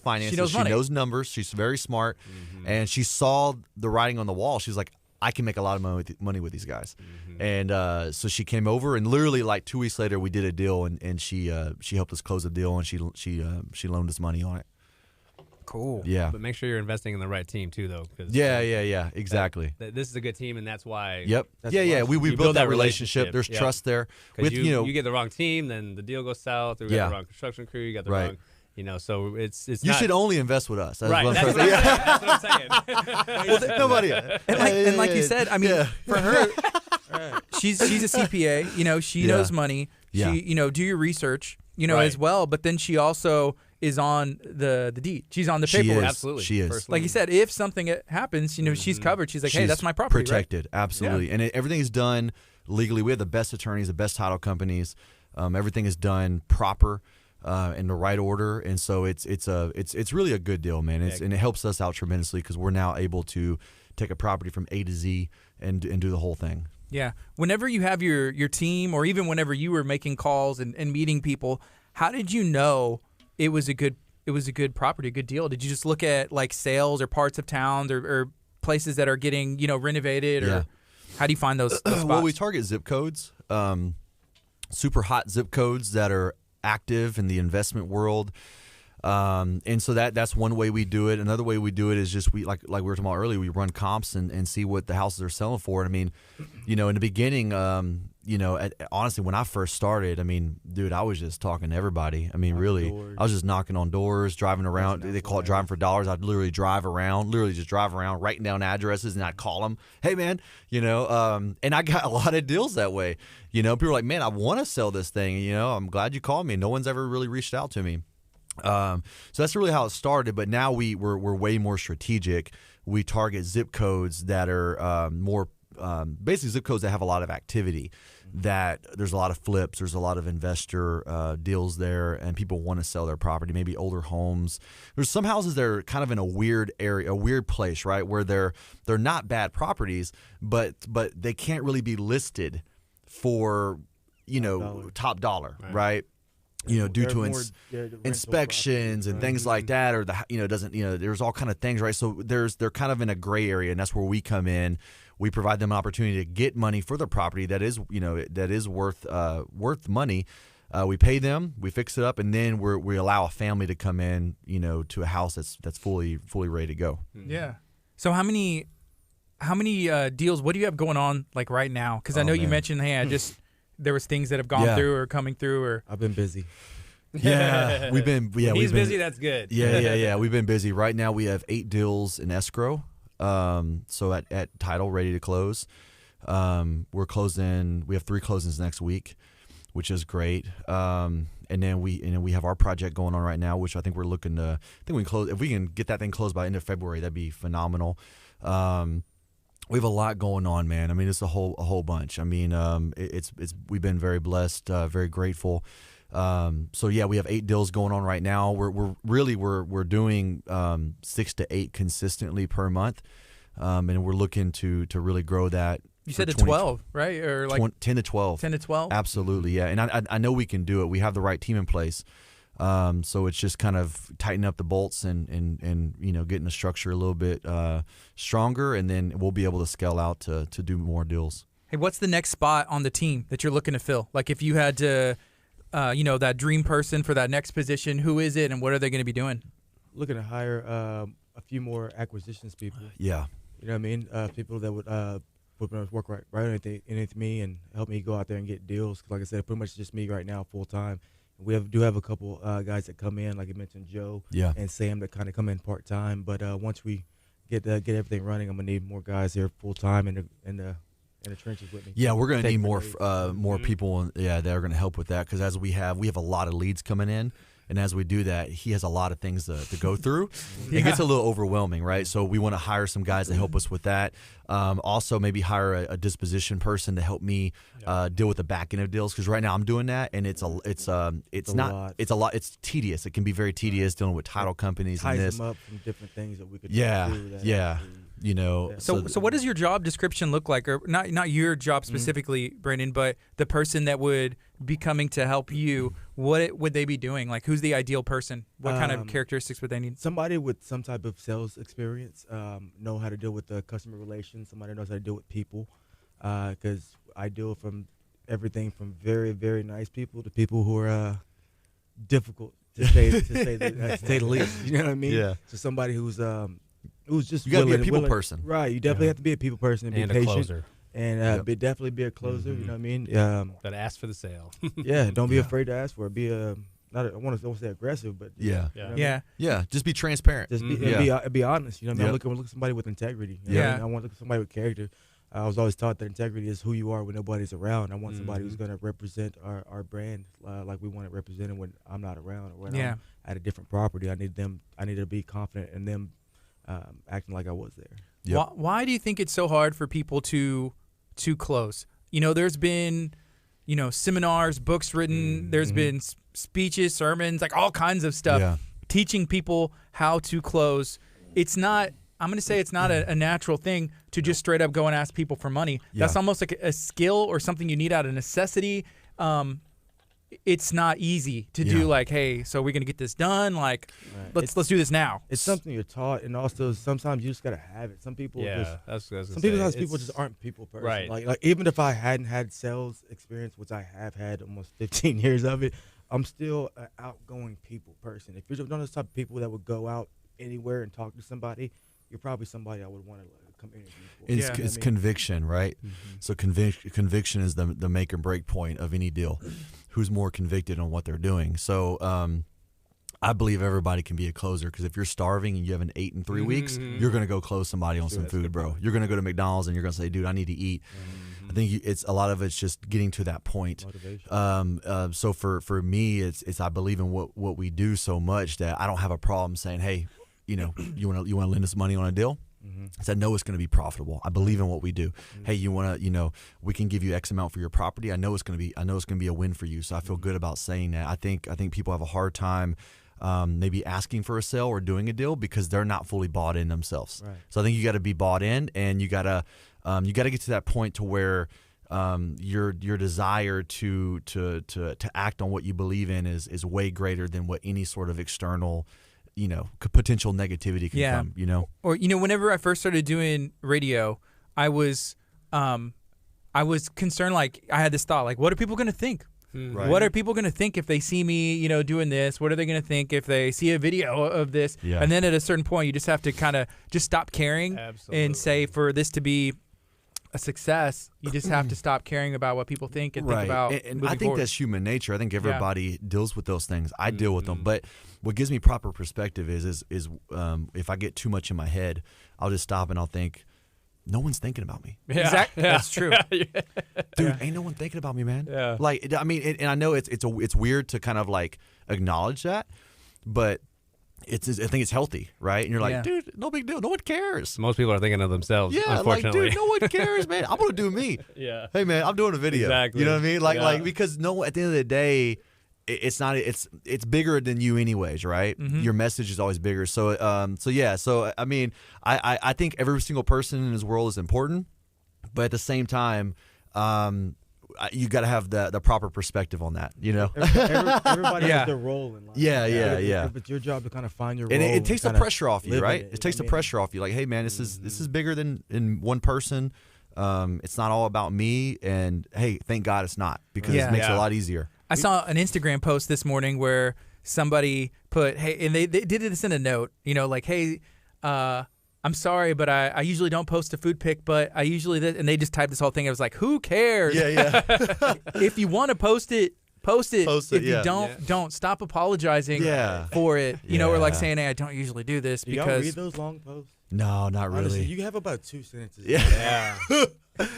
finances. She knows numbers. She's very smart, and she saw the writing on the wall. She's like, I can make a lot of money with these guys. And so she came over, and literally like 2 weeks later, we did a deal, and she helped us close the deal, and she loaned us money on it. Cool. Yeah. But make sure you're investing in the right team too, though. Yeah. Exactly. This is a good team, and that's why. Yep. We built that relationship. There's trust there. With you get the wrong team, then the deal goes south. Or you got the wrong construction crew. You got the wrong. So it's you should only invest with us. Right. That's what I'm saying. Nobody. And like you said, I mean, for her, she's a CPA. She knows money. She do your research. As well. But then she also is on the deed. She's on the paperwork. Absolutely. She is. Like you said, if something happens, she's covered. She's like, hey, that's my property. Protected. Right? Absolutely. Yeah. And everything is done legally. We have the best attorneys, the best title companies. Everything is done proper. In the right order, and so it's really a good deal, man. And it helps us out tremendously because we're now able to take a property from A to Z and do the whole thing. Yeah. Whenever you have your team, or even whenever you were making calls and meeting people, how did you know it was a good property, a good deal? Did you just look at like sales or parts of towns or places that are getting renovated, or how do you find those spots? Well, we target zip codes, super hot zip codes that are active in the investment world, and so that's one way we do it. Another way we do it is just like we were talking about earlier, we run comps and see what the houses are selling for. And I mean, in the beginning, honestly, when I first started, I mean, dude, I was just talking to everybody. I mean, really, I was just knocking on doors, driving around. They call it driving for dollars. I'd literally just drive around, writing down addresses, and I'd call them, hey man, and I got a lot of deals that way. People are like, man, I want to sell this thing. I'm glad you called me. No one's ever really reached out to me. So that's really how it started. But now we're way more strategic. We target zip codes that are more basically zip codes that have a lot of activity. That there's a lot of flips, there's a lot of investor deals there, and people want to sell their property, maybe older homes. There's some houses that are kind of in a weird area, a weird place, right, where they're not bad properties, but they can't really be listed for, top dollar, right? Due to inspections and things like that, or there's all kind of things, right? So they're kind of in a gray area, and that's where we come in. We provide them an opportunity to get money for their property that is worth money. We pay them, we fix it up, and then we allow a family to come in, to a house that's fully ready to go. Yeah. So how many deals? What do you have going on like right now? Because I know you mentioned, hey, there was things that have gone through or coming through, or I've been busy. Yeah, we've been. Yeah, he's busy. That's good. Yeah. We've been busy. Right now, we have 8 deals in escrow. So at title, ready to close. We're closing. We have 3 closings next week, which is great. And then we have our project going on right now, which I think we're looking to. I think we can close if we can get that thing closed by end of February. That'd be phenomenal. We have a lot going on, man. I mean, it's a whole bunch. I mean, it's we've been very blessed, very grateful. So yeah, we have 8 deals going on right now. We're doing 6 to 8 consistently per month, and we're looking to really grow that. You said to 12, right? Or like 10 to 12. 10 to 12. Absolutely, yeah. And I know we can do it. We have the right team in place. So it's just kind of tightening up the bolts and getting the structure a little bit stronger, and then we'll be able to scale out to do more deals. Hey, what's the next spot on the team that you're looking to fill? Like if you had to, that dream person for that next position, who is it and what are they going to be doing? Looking to hire a few more acquisitions people. Yeah. You know what I mean? People that would work right underneath me and help me go out there and get deals. 'Cause like I said, pretty much just me right now, full time. We do have a couple guys that come in, like you mentioned, Joe and Sam, that kind of come in part time. But once we get everything running, I'm gonna need more guys here full time in the trenches with me. Yeah, we're gonna need more people. That are gonna help with that, because as we have a lot of leads coming in. And as we do that, he has a lot of things to go through. It gets a little overwhelming, right? So we want to hire some guys to help us with that. Also, maybe hire a disposition person to help me deal with the back end of deals, because right now I'm doing that, and it's a lot. It's tedious. It can be very tedious dealing with title companies and this. Them up from different things that we could do. So what does your job description look like, or not your job specifically, Brandon, but the person that would be coming to help you? What would they be doing? Like, who's the ideal person? What kind of characteristics would they need? Somebody with some type of sales experience, know how to deal with the customer relations. Somebody knows how to deal with people, because I deal from everything from very, very nice people to people who are difficult to say the least. You know what I mean? Yeah. So somebody who's just you got to be a people person, right? You definitely have to be a people person and be patient. A closer. And definitely be a closer. You know what I mean? That ask for the sale. Yeah, don't be afraid to ask for it. Be I don't say aggressive, but just be transparent. Just be honest. You know what I mean? I'm looking for somebody with integrity. You know what I mean? I want to look for somebody with character. I was always taught that integrity is who you are when nobody's around. I want somebody who's going to represent our brand like we want it represented when I'm not around, or when I'm at a different property. I need to be confident in them acting like I was there. Yep. Why do you think it's so hard for people to close? There's been, seminars, books written. There's been speeches, sermons, like all kinds of stuff, teaching people how to close. It's not. I'm going to say it's not a natural thing to just straight up go and ask people for money. That's almost like a skill or something you need out of necessity. It's not easy to do, like, hey, so we're going to get this done. Like, let's do this now. It's something you're taught, and also sometimes you just got to have it. Some people people just aren't people person. Right. Like even if I hadn't had sales experience, which I have had almost 15 years of it, I'm still an outgoing people person. If you're one of those type of people that would go out anywhere and talk to somebody, you're probably somebody I would want to come interview for. It's conviction, right? So conviction is the make and break point of any deal. Who's more convicted on what they're doing? So I believe everybody can be a closer, because if you're starving and you haven't eaten in 3 weeks, you're going to go close somebody on some food, bro. You're going to go to McDonald's and you're going to say, dude, I need to eat. I think it's a lot of it's just getting to that point. Motivation. So for me, it's I believe in what we do so much that I don't have a problem saying, hey, you want to lend us money on a deal. I said, no, it's going to be profitable. I believe in what we do. Hey, you want to, we can give you X amount for your property. I know it's going to be a win for you. So I feel good about saying that. I think people have a hard time maybe asking for a sale or doing a deal because they're not fully bought in themselves. Right. So I think you got to be bought in, and you got to get to that point to where your desire to act on what you believe in is way greater than what any sort of external potential negativity can come, Or whenever I first started doing radio, I was concerned. Like, I had this thought, like, what are people going to think? Right. What are people going to think if they see me, doing this? What are they going to think if they see a video of this? Yeah. And then at a certain point, you just have to kind of just stop caring and say, for this to be a success, you just have to stop caring about what people think and think about and moving I think forward. that's human nature. I think everybody deals with those things. I deal with them, but what gives me proper perspective is if I get too much in my head, I'll just stop and I'll think, no one's thinking about me. Yeah. Exactly. That's true. Dude, ain't no one thinking about me, man. Yeah. Like, I mean, and I know it's weird to kind of like acknowledge that, but I think it's healthy, right? And you're like, dude, no big deal. No one cares. Most people are thinking of themselves, Yeah, unfortunately. like, dude, no one cares, man. I'm gonna do me. Yeah. Hey, man, I'm doing a video. Exactly. You know what I mean? Like, Yeah. because at the end of the day, it's not. It's bigger than you, anyways, right? Your message is always bigger. So, So I mean, I think every single person in this world is important, but at the same time, you got to have the proper perspective on that. Everybody has their role in life. Yeah. If it's your job to kind of find your role, And it takes the pressure off you, right? It takes the I mean? pressure off you. Like, hey, man, this is bigger than one person. It's not all about me. And hey, thank God it's not, because it makes it a lot easier. I saw an Instagram post this morning where somebody put, hey, and they did this in a note, like, hey, I'm sorry, but I usually don't post a food pic, but I usually this, and they just typed this whole thing. I was like, who cares? Yeah. If you want to post it, post it. If you yeah. don't. Stop apologizing Yeah. for it. Or like Yeah. saying, hey, I don't usually do this Do y'all because read those long posts? No, not really. Honestly, you have about 2 sentences. Yeah.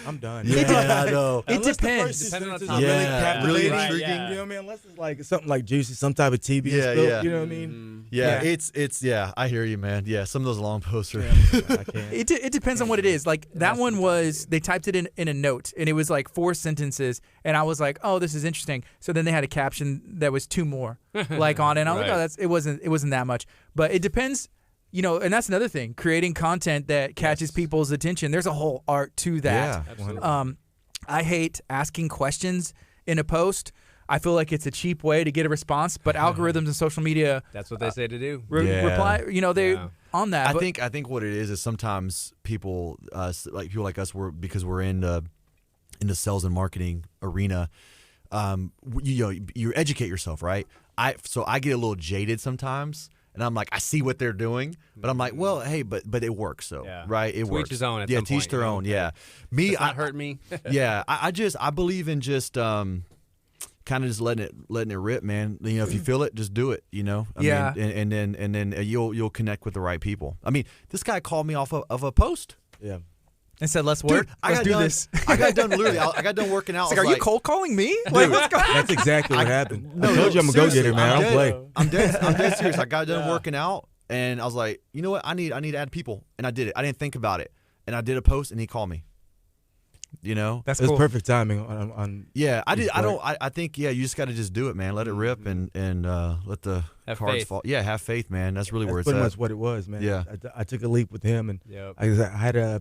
I'm done. Yeah, I know. It Unless the depends. first 2 Depending on sentences time. are really Yeah, captivating, really intriguing. You know what I mean? Unless it's like something like juicy, some type of TV Yeah, spill, yeah. you know what I mean? Yeah, Yeah. it's I hear you, man. Yeah, some of those long posts are. I can't. It depends on what it is. Like, that one was, they typed it in a note, and it was like 4 sentences, and I was like, oh, this is interesting. So then they had a caption that was 2 more, like, on it. And I was like, Right. oh, it wasn't that much. But it depends, and that's another thing, creating content that catches people's attention. There's a whole art to that. Yeah. Absolutely. I hate asking questions in a post. I feel like it's a cheap way to get a response, but algorithms and social media That's what they say to do. Yeah. reply, they Yeah. on that. I but think what it is sometimes people people like us, because we're in the sales and marketing arena. You educate yourself, right? So I get a little jaded sometimes. And I'm like, I see what they're doing, but I'm like, well, hey, but it works, though, Yeah. right? It To each works. his own at yeah, some teach point, their own. Yeah, me, Does not hurt me. yeah, I believe in just kind of just letting it rip, man. If you feel it, just do it. I Yeah. mean, and then you'll connect with the right people. I mean, this guy called me off of a post. Yeah. and said, let's work. Dude, I let's got do done, this. I got done literally. I got done working out. It's I like, was are you cold calling me? Like, what's going on? That's exactly what happened. No, I told you I'm a seriously, go-getter, man. I don't play. I'm dead serious. I got done working out, and I was like, you know what? I need to add people, and I did it. I didn't think about it, and I did a post, and he called me. That's It was cool. perfect timing on Yeah, I did. He's I think you just got to just do it, man. Let it rip, and let the Have cards faith. fall. Yeah, have faith, man. That's really where That's it's pretty at. much what it was, man. Yeah. I took a leap with him, and Yep. I had a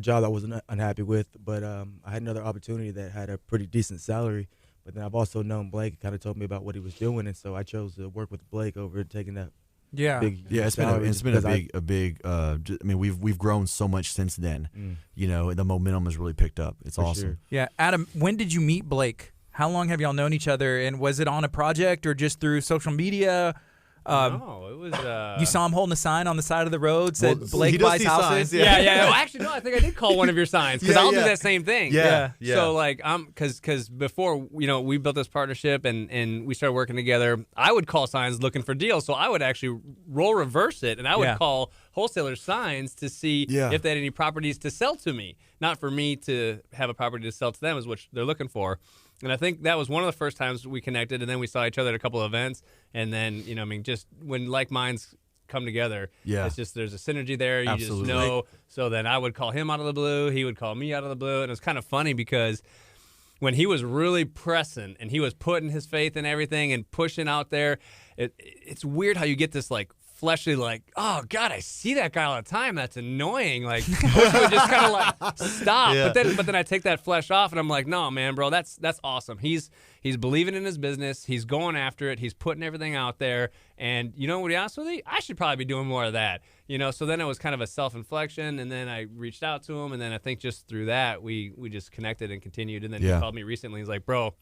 job I wasn't unhappy with, but I had another opportunity that had a pretty decent salary. But then I've also known Blake, kind of told me about what he was doing, and so I chose to work with Blake over taking that Yeah. big Yeah, it's been salary a because big. I mean, we've grown so much since then. The momentum has really picked up. It's For awesome. sure. Yeah. Adam, when did you meet Blake? How long have y'all known each other? And was it on a project or just through social media? No, it was. You saw him holding a sign on the side of the road said Well, Blake he does buys see houses. signs, Yeah, yeah. Well, actually, no. I think I did call one of your signs because Yeah, I'll do yeah. that same thing. Yeah. So like, because before we built this partnership and we started working together, I would call signs looking for deals. So I would actually role reverse it, and I would Yeah. call wholesalers' signs to see if they had any properties to sell to me. Not for me to have a property to sell to them is what they're looking for. And I think that was one of the first times we connected, and then we saw each other at a couple of events. And then, just when like minds come together, it's just there's a synergy there. You just know. So then I would call him out of the blue. He would call me out of the blue. And it was kind of funny because when he was really pressing and he was putting his faith in everything and pushing out there, it's weird how you get this like fleshly, like, oh God, I see that guy all the time. That's annoying. Like, I wish he would just kind of like stop. Yeah. But then I take that flesh off and I'm like, no, man, bro, that's awesome. He's believing in his business. He's going after it. He's putting everything out there. And you know what, to be honest with you, I should probably be doing more of that. So then it was kind of a self-inflection, and then I reached out to him, and then I think just through that, we just connected and continued. And then he called me recently. He's like, bro,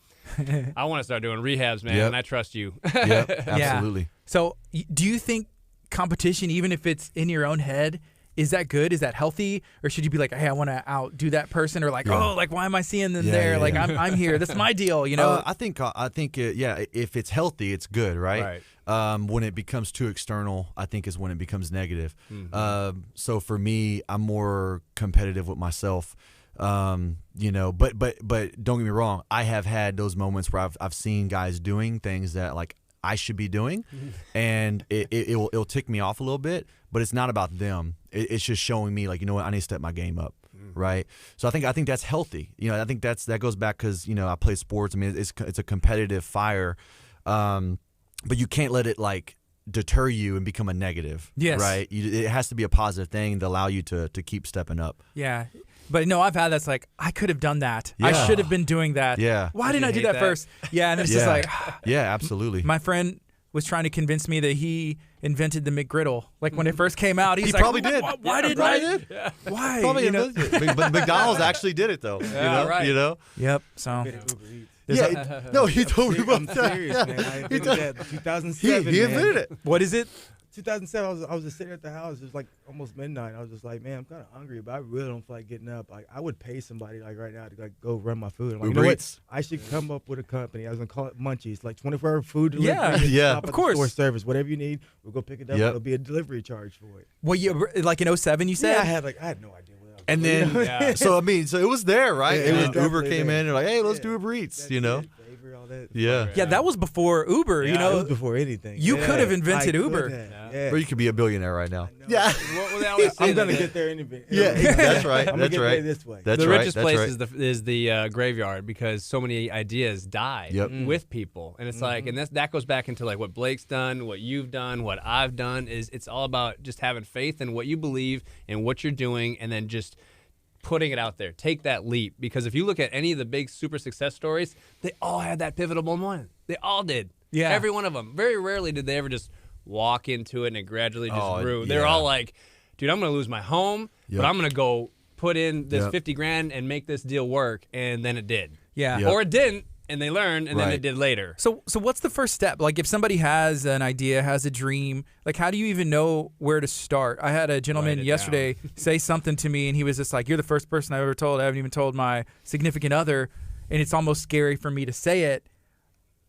I want to start doing rehabs, man, and I trust you. Yep, absolutely. Yeah. So do you think competition, even if it's in your own head, is that good? Is that healthy? Or should you be like, hey, I want to outdo that person? Or like, oh, like, why am I seeing them there? Yeah, like, I'm here. That's my deal, I think if it's healthy, it's good, right? When it becomes too external, I think is when it becomes negative. Mm-hmm. So for me, I'm more competitive with myself. But don't get me wrong. I have had those moments where I've seen guys doing things that like I should be doing, and it'll tick me off a little bit. But it's not about them. It's just showing me like, you know what, I need to step my game up, right? So I think that's healthy. I think that goes back because I play sports. I mean, it's a competitive fire, but you can't let it like deter you and become a negative. Yes. Right. It has to be a positive thing to allow you to keep stepping up. Yeah. But no, I've had that's like, I could have done that. Yeah. I should have been doing that. Yeah. Why didn't I do that first? Yeah, and it's just like yeah, absolutely. My friend was trying to convince me that he invented the McGriddle. Like when it first came out, he's he like, probably did. Why didn't I? Yeah. Why? Probably invented it. But McDonald's actually did it though. Right. Yep. So no, he told me about I'm that. serious, man. I invented that 2007. He invented it. what is it? 2007, I was just sitting at the house. It was like almost midnight. I was just like, man, I'm kind of hungry, but I really don't feel like getting up. Like, I would pay somebody like right now to like go run my food. I'm like, you know what? I should come up with a company. I was gonna call it Munchies, like 24-hour food delivery. Yeah, of course. Store service, whatever you need, we'll go pick it up. Yep. It'll be a delivery charge for it. Well, you like in 07, you said? Yeah, I had no idea what I was And doing. then, so it was there, right? Yeah, it was definitely Uber came there. in and like, hey, let's Yeah. do Uber Eats, That's you know? it, flavor, all that. Yeah. Yeah, that was before Uber. It was before anything. You could have invented I Uber. could have. Yeah. Yeah. Or you could be a billionaire right now. Yeah. What they always say I'm gonna that get there anyway. Yeah, that's right. I'm That's gonna get right. there this way. That's the right. richest That's place right. is the graveyard because so many ideas die with people, and it's like, and that goes back into like what Blake's done, what you've done, what I've done. Is it's all about just having faith in what you believe and what you're doing, and then just putting it out there. Take that leap, because if you look at any of the big super success stories, they all had that pivotal moment. They all did. Yeah, every one of them. Very rarely did they ever just walk into it and it gradually just grew. Yeah. They're all like, dude, I'm going to lose my home, but I'm going to go put in this 50 grand and make this deal work. And then it did. Yeah. Yep. Or it didn't, and they learned, and then it did later. So what's the first step? Like if somebody has an idea, has a dream, like how do you even know where to start? I had a gentleman yesterday say something to me, and he was just like, you're the first person I've ever told. I haven't even told my significant other, and it's almost scary for me to say it.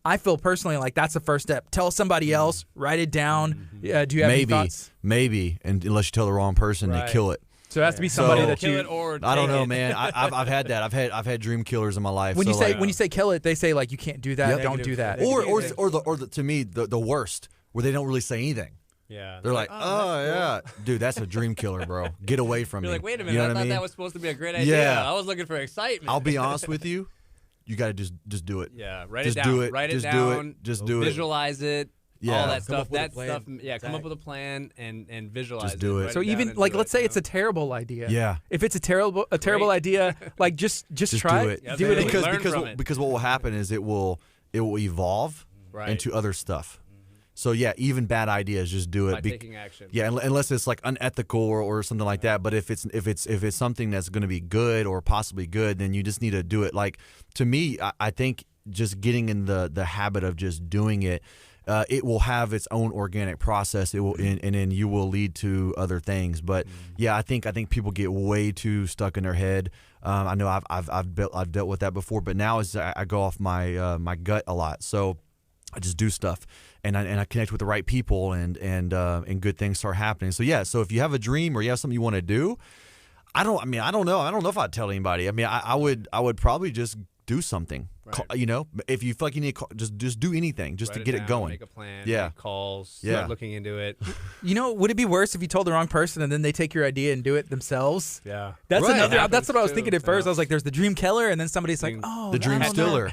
I feel personally like that's the first step. Tell somebody else, write it down. Do you have any thoughts? Maybe, and unless you tell the wrong person, they kill it. So it has to be somebody that kill you. it or I don't take know, it. man. I've had that. I've had dream killers in my life. When so you say kill it, they say like you can't do that. Don't do that. or to me the worst, where they don't really say anything. Yeah. They're like, oh yeah, dude, that's a dream killer, bro. Get away from me. You're like, wait a minute, You know I what thought mean? that was supposed to be a great idea. Yeah. I was looking for excitement. I'll be honest with you. You got to just do it. Yeah, write Just it down. do it. Write Just it do down. it. Just do it. Visualize it. Yeah. All that Come stuff. up with a That plan. stuff. Yeah, come up Exactly. with a plan and visualize Just do it. Write So down even and like do let's it, say you it's a know? terrible idea. Yeah. If it's a terrible idea, like just try do it. it. Do it. Absolutely. Anyway. Learn from it. Because what will happen is it will evolve Right. into other stuff. So yeah, even bad ideas, just do By it. taking action. Yeah, unless it's like unethical or something like that. But if it's something that's going to be good or possibly good, then you just need to do it. Like to me, I think just getting in the habit of just doing it, it will have its own organic process. It will, and then you will lead to other things. But yeah, I think people get way too stuck in their head. I know I've dealt with that before, but now I go off my my gut a lot. So I just do stuff, and I connect with the right people, and good things start happening. So yeah, so if you have a dream or you have something you want to do, I don't know if I'd tell anybody. I mean, I would probably just do something. Right. You know, if you feel like you need just do anything just Write to get down, it going. Make a plan. Yeah. Make calls. Yeah. Start looking into it. You know, would it be worse if you told the wrong person and then they take your idea and do it themselves? Yeah. That's Right. another. That's what I was Happens, thinking too. at first. Yeah. I was like, "There's the dream killer," and then somebody's like, Dream- "Oh, The dream I don't know." stealer.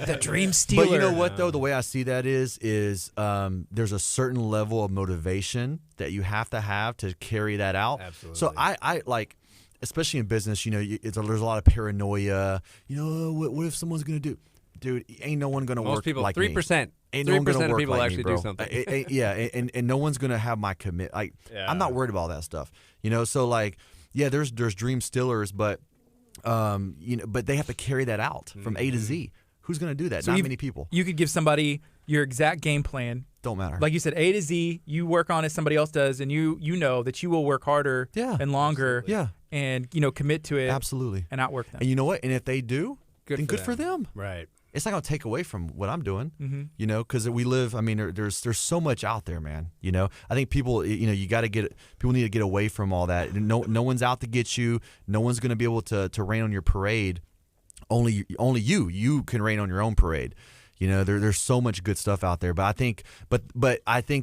The dream stealer. But you know what though, the way I see that is there's a certain level of motivation that you have to carry that out. Absolutely. So I like, especially in business, you know, there's a lot of paranoia. You know, what if someone's gonna do? Dude, ain't no one gonna Most work people, like me. 3%. Ain't no one gonna 3% of work people like actually me, bro. do something. Yeah, and no one's gonna have my commit. Like, Yeah. I'm not worried about that stuff. You know, so like, yeah, there's dream stealers, but you know, but they have to carry that out from A to Z. Who's gonna do that? So Not you- many people. You could give somebody your exact game plan. Don't matter. Like you said, A to Z, you work on it, somebody else does, and you know that you will work harder Yeah. and longer yeah, and, you know, commit to it absolutely. and outwork them. And you know what? And if they do, then good for them. Right. It's not gonna take away from what I'm doing. Mm-hmm. You know, because we live. I mean, there's so much out there, man. You know, I think people, you know, people need to get away from all that. No one's out to get you. No one's gonna be able to rain on your parade. Only you can rain on your own parade. You know, there's so much good stuff out there, but I think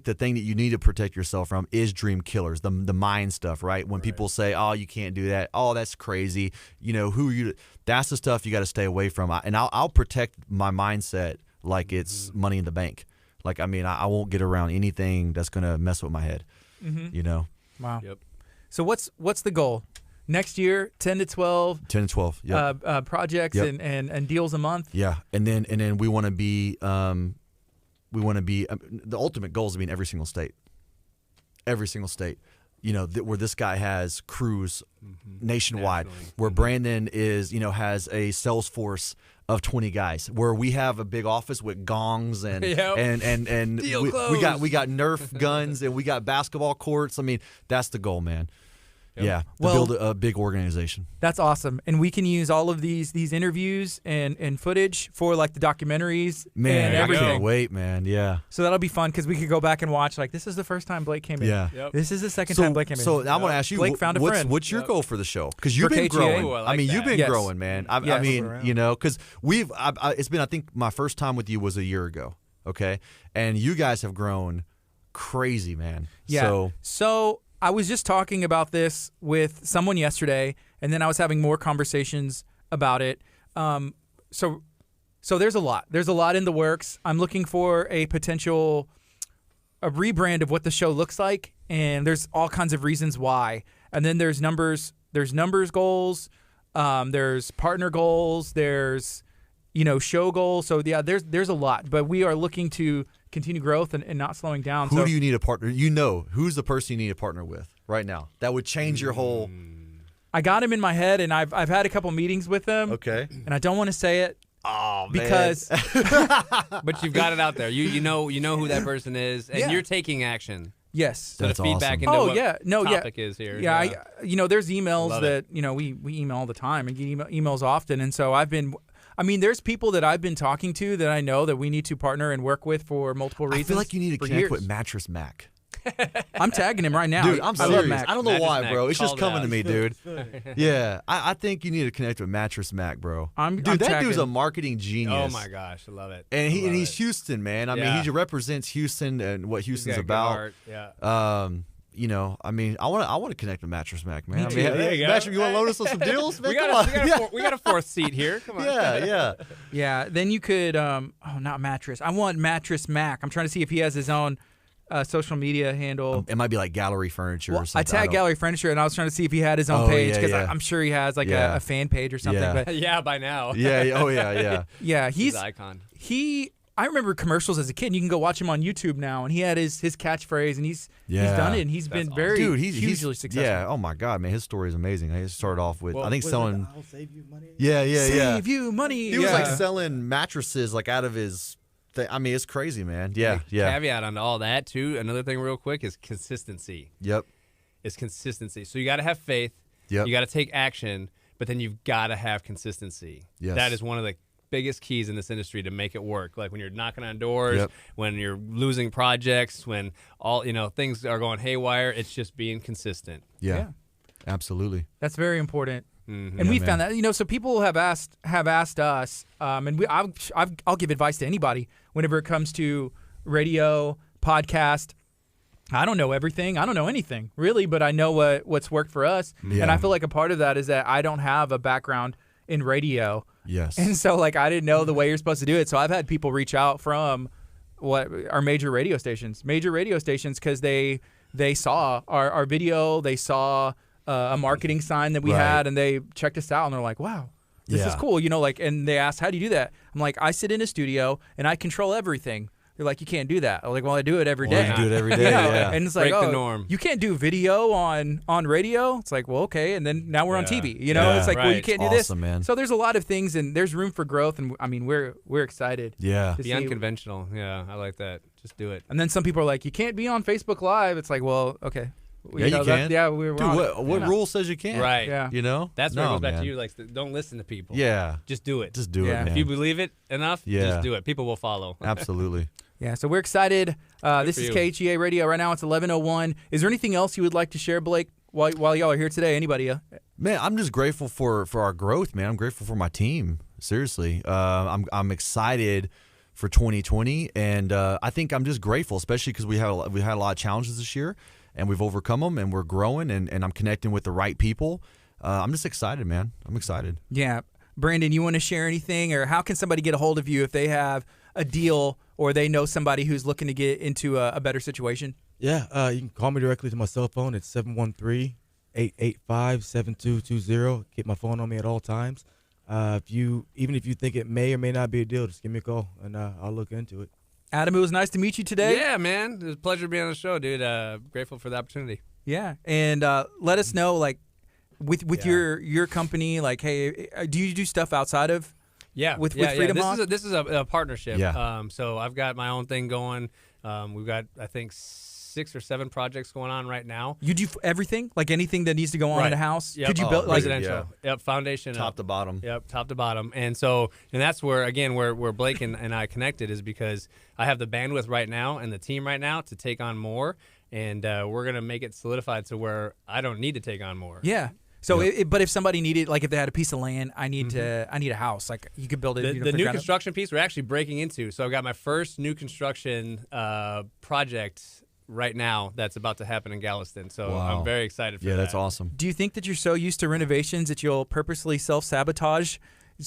the thing that you need to protect yourself from is dream killers, the mind stuff, right? When people say, "Oh, you can't do that," "Oh, that's crazy," you know, who are you? That's the stuff you got to stay away from. And I'll protect my mindset like it's money in the bank. Like, I mean, I won't get around anything that's gonna mess with my head. You know, Wow. Yep. So what's the goal? Next year, 10 to 12 10 to 12, yeah, projects Yep. and deals a month. yeah, and then we want to be the ultimate goal is to be in every single state. Every single state. You know, where this guy has crews nationwide, Nationally. where Brandon is, you know, has a sales force of 20 guys, where we have a big office with gongs and Yep. and Deal we got closed. Nerf guns and we got basketball courts. I mean, that's the goal, man. Yep. Yeah, to Well- build a big organization. That's awesome. And we can use all of these interviews and footage for like the documentaries Man, and I everything. can't wait, man. Yeah. So that'll be fun because we could go back and watch like this is the first time Blake came in. Yeah. Yep. This is the second time Blake came in. So I'm gonna ask you, Blake found a what's friend. what's your Yep. goal for the show? Because you've For been KHEA? growing. Ooh, I like mean, that. you've been Yes. growing, man. I Yes. mean, you know, because it's been. I think my first time with you was a year ago. Okay, and you guys have grown crazy, man. Yeah. So I was just talking about this with someone yesterday, and then I was having more conversations about it. So there's a lot. There's a lot in the works. I'm looking for a rebrand of what the show looks like, and there's all kinds of reasons why. And then there's numbers goals, there's partner goals, there's show goals. So yeah, there's a lot, but we are looking to continue growth and not slowing down. Who do you need a partner? You know, who's the person you need to partner with right now? That would change your whole. I got him in my head, and I've had a couple meetings with him. Okay. And I don't want to say it Oh man. because But you've got it out there. You know who that person is, and Yeah. you're taking action. yes. So That's to feedback awesome. into what topic yeah. is here. Yeah, there's emails Love that we email all the time and get emails often, and so there's people that I've been talking to that I know that we need to partner and work with for multiple reasons. I feel like you need to for connect years. with Mattress Mac. I'm tagging him right now. Dude, I'm I love serious. Mac. I don't know Mattress why, Mac bro. It's just called coming out. to me, dude. Yeah, I think you need to connect with Mattress Mac, bro. I'm Dude, that tagging. dude's a marketing genius. Oh my gosh, I love it. And I love he's it. Houston, man. I mean, Yeah. he represents Houston and what He's Houston's got a good about. heart. Yeah. You know, I mean, I want to connect with Mattress Mac, man. Me I too. mean, There you go. Mattress, you want to loan us on some deals, man? We Come got, on. we got a fourth seat here. Come on. Yeah. Yeah, then you could not Mattress. I want Mattress Mac. I'm trying to see if he has his own social media handle. It might be like Gallery Furniture Well, or I something. tagged don't- Gallery Furniture, and I was trying to see if he had his own Oh, page yeah, because yeah. I'm sure he has like Yeah. a fan page or something. Yeah. But Yeah, by now. Yeah. Oh, yeah. yeah, He's he's an icon. I remember commercials as a kid. And you can go watch him on YouTube now, and he had his catchphrase, and he's Yeah. done it, and he's been That's very Dude, he's hugely successful. Yeah. Oh my God, man, his story is amazing. He started off with I think Was it selling. I'll save you money. Yeah. Save you money. He was like Yeah. selling mattresses like out of his. I mean, it's crazy, man. Yeah. Caveat on all that too. Another thing, real quick, is consistency. Yep. Is consistency. So you got to have faith. Yep. You got to take action, but then you've got to have consistency. Yes. That is one of the biggest keys in this industry to make it work. Like when you're knocking on doors, Yep. when you're losing projects, when all things are going haywire, it's just being consistent. Yeah. Absolutely. That's very important. Mm-hmm. And we man. found that, so people have asked us, and I'll give advice to anybody whenever it comes to radio, podcast. I don't know everything. I don't know anything really, but I know what's worked for us. Yeah. And I feel like a part of that is that I don't have a background in radio. Yes. And so like I didn't know the way you're supposed to do it. So I've had people reach out from what are major radio stations because they saw our video, they saw a marketing sign that we Right. had, and they checked us out and they're like, wow, this is Yeah. cool. And they asked, how do you do that? I'm like, I sit in a studio and I control everything. They're like, you can't do that. I'm like, well, I do it every day. You do it every day. Yeah. And it's like, Break the norm. you can't do video on radio. It's like, well, okay. And then now we're on Yeah. TV. Yeah. It's like, well, you Right. can't do Awesome, this. man. So there's a lot of things, and there's room for growth. And I mean, we're excited. Yeah. to Be see- unconventional. Yeah, I like that. Just do it. And then some people are like, you can't be on Facebook Live. It's like, well, okay. Yeah, you can. Yeah, we're Dude, on what it. rule says you can't? Right. Yeah. You know? That's where it No, goes back man. to you. Like, don't listen to people. Yeah. Just do it. Just do Yeah. it, man. If you believe it enough, Yeah. just do it. People will follow. Absolutely. Yeah, so we're excited. This for is you. KHEA Radio. Right now it's 11:01. Is there anything else you would like to share, Blake, while y'all are here today? Anybody? Man, I'm just grateful for our growth, man. I'm grateful for my team. Seriously. I'm excited for 2020, and I think I'm just grateful, especially because we had a lot of challenges this year, and we've overcome them, and we're growing, and I'm connecting with the right people. I'm just excited, man. I'm excited. Yeah. Brandon, you want to share anything, or how can somebody get a hold of you if they have a deal or they know somebody who's looking to get into a better situation? Yeah, you can call me directly to my cell phone. It's 713-885-7220. Keep my phone on me at all times. Even if you think it may or may not be a deal, just give me a call, and I'll look into it. Adam, it was nice to meet you today. Yeah, man. It was a pleasure being on the show, dude. Grateful for the opportunity. Yeah. And let us know, like, with your company, like, hey, do you do stuff outside of with Freedom Hawk? This is a partnership. Yeah. So I've got my own thing going. We've got, I think, 6 or 7 projects going on right now. You do everything, like anything that needs to go on in a house. Yep. Could you build like residential? Yep. Foundation Top up. to bottom. Yep, top to bottom. And that's where, again, where Blake and I connected is because I have the bandwidth right now and the team right now to take on more, and we're going to make it solidified to where I don't need to take on more. Yeah. So, but if somebody needed, like, if they had a piece of land, I need a house. Like, you could build it. The new construction piece we're actually breaking into. So I've got my first new construction project right now that's about to happen in Galveston. So Wow. I'm very excited for that. Yeah, that's awesome. Do you think that you're so used to renovations that you'll purposely self-sabotage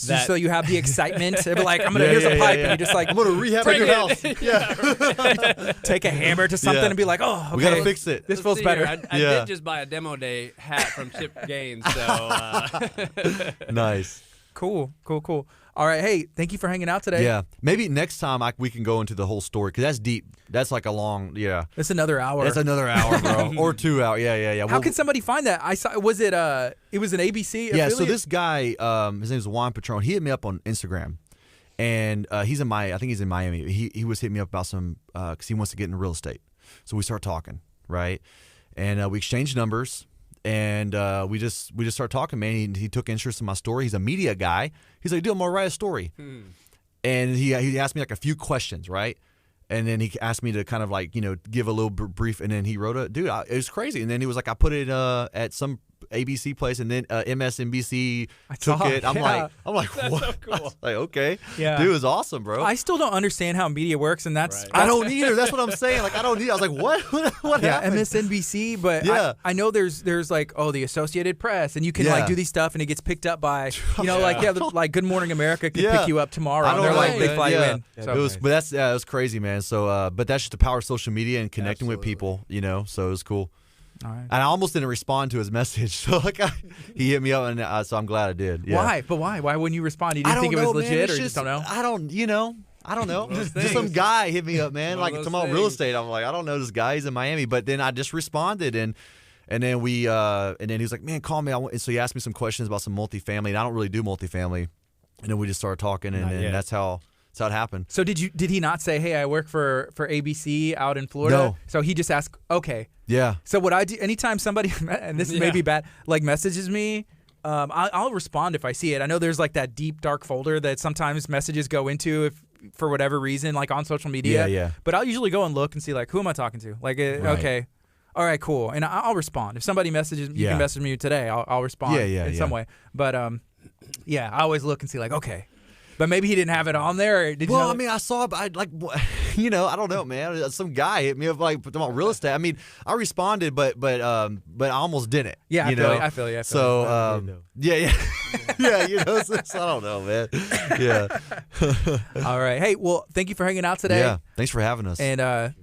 That- so you have the excitement? They're like, here's a pipe, and you just like, I'm gonna rehab Break your it. house. Yeah. take a hammer to something Yeah. and be like, oh, okay, We gotta fix it. this Let's feels see better. here. I Yeah. did just buy a demo day hat from Chip Gaines. So Nice. Cool. All right, hey, thank you for hanging out today. Yeah. Maybe next time we can go into the whole story because that's deep. That's like a long. Yeah. That's another hour. That's another hour, bro, or 2 hours. Yeah. How can somebody find that? I saw. Was it? It was an ABC. Yeah. affiliate? So this guy, his name is Juan Patron. He hit me up on Instagram, and he's in I think he's in Miami. He was hitting me up about some because he wants to get into real estate. So we start talking, right? And we exchanged numbers. And we just started talking, man. He took interest in my story. He's a media guy. He's like, dude, I'm gonna write a story. And he asked me like a few questions, right? And then he asked me to kind of like, give a little brief. And then he wrote it was crazy. And then he was like, I put it at some ABC place, and then MSNBC took it. I'm like, what? so cool. I was like, okay, Yeah. dude, it was awesome, bro. I still don't understand how media works, and that's Right. I don't either. That's what I'm saying. Like, I don't either. I was like, what? What yeah, happened? MSNBC, but Yeah. I know there's like, the Associated Press, and you can like Yeah. do these stuff, and it gets picked up by, like Good Morning America could Yeah. pick you up tomorrow. I And know, they're like, right? they fly Yeah. you in. Yeah, So, It was, but it was crazy, man. So, but that's just the power of social media and connecting with Absolutely. people, So it was cool. all right. And I almost didn't respond to his message, so like he hit me up, and so I'm glad I did. Yeah. Why? But why? Why wouldn't you respond? You I didn't don't think it was know, man. legit, It's or you just don't know? I don't know. One of those Just some things. guy hit me up, man. One Like of those talking about real things. estate. I'm like, I don't know this guy. He's in Miami, but then I just responded, and then we and then he was like, man, call me. And so he asked me some questions about some multifamily, and I don't really do multifamily. And then we just started talking, and Not then yet. that's how it happened. So did he not say, hey, I work for ABC out in Florida? No. So he just asked, okay. Yeah. So what I do anytime somebody, and this may Yeah. be bad, like messages me, I'll respond if I see it. I know there's like that deep dark folder that sometimes messages go into if for whatever reason, like on social media. Yeah. But I'll usually go and look and see like who am I talking to? Like okay, all right, cool, and I'll respond if somebody messages. You can message me today. I'll respond in some way. But I always look and see like okay. But maybe he didn't have it on there. Or did you know? I mean, I saw it, but I I don't know, man. Some guy hit me up like about real estate. I mean, I responded, but I almost didn't. Yeah, I feel you. So, yeah. So I don't know, man. Yeah. All right. Hey, well, thank you for hanging out today. Yeah, thanks for having us. And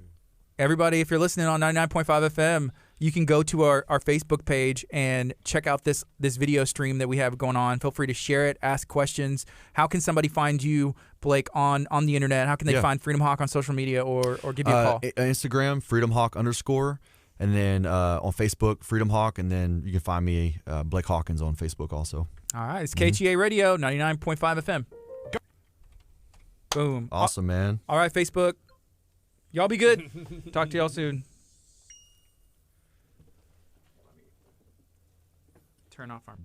everybody, if you're listening on 99.5 FM, you can go to our Facebook page and check out this video stream that we have going on. Feel free to share it, ask questions. How can somebody find you, Blake, on the internet? How can they find Freedom Hawk on social media or give you a call? Instagram, FreedomHawk_, and then on Facebook, Freedom Hawk, and then you can find me, Blake Hawkins, on Facebook also. All right. It's KHEA Radio, 99.5 FM. Go. Boom. Awesome, man. All right, Facebook. Y'all be good. Talk to y'all soon. Turn off our...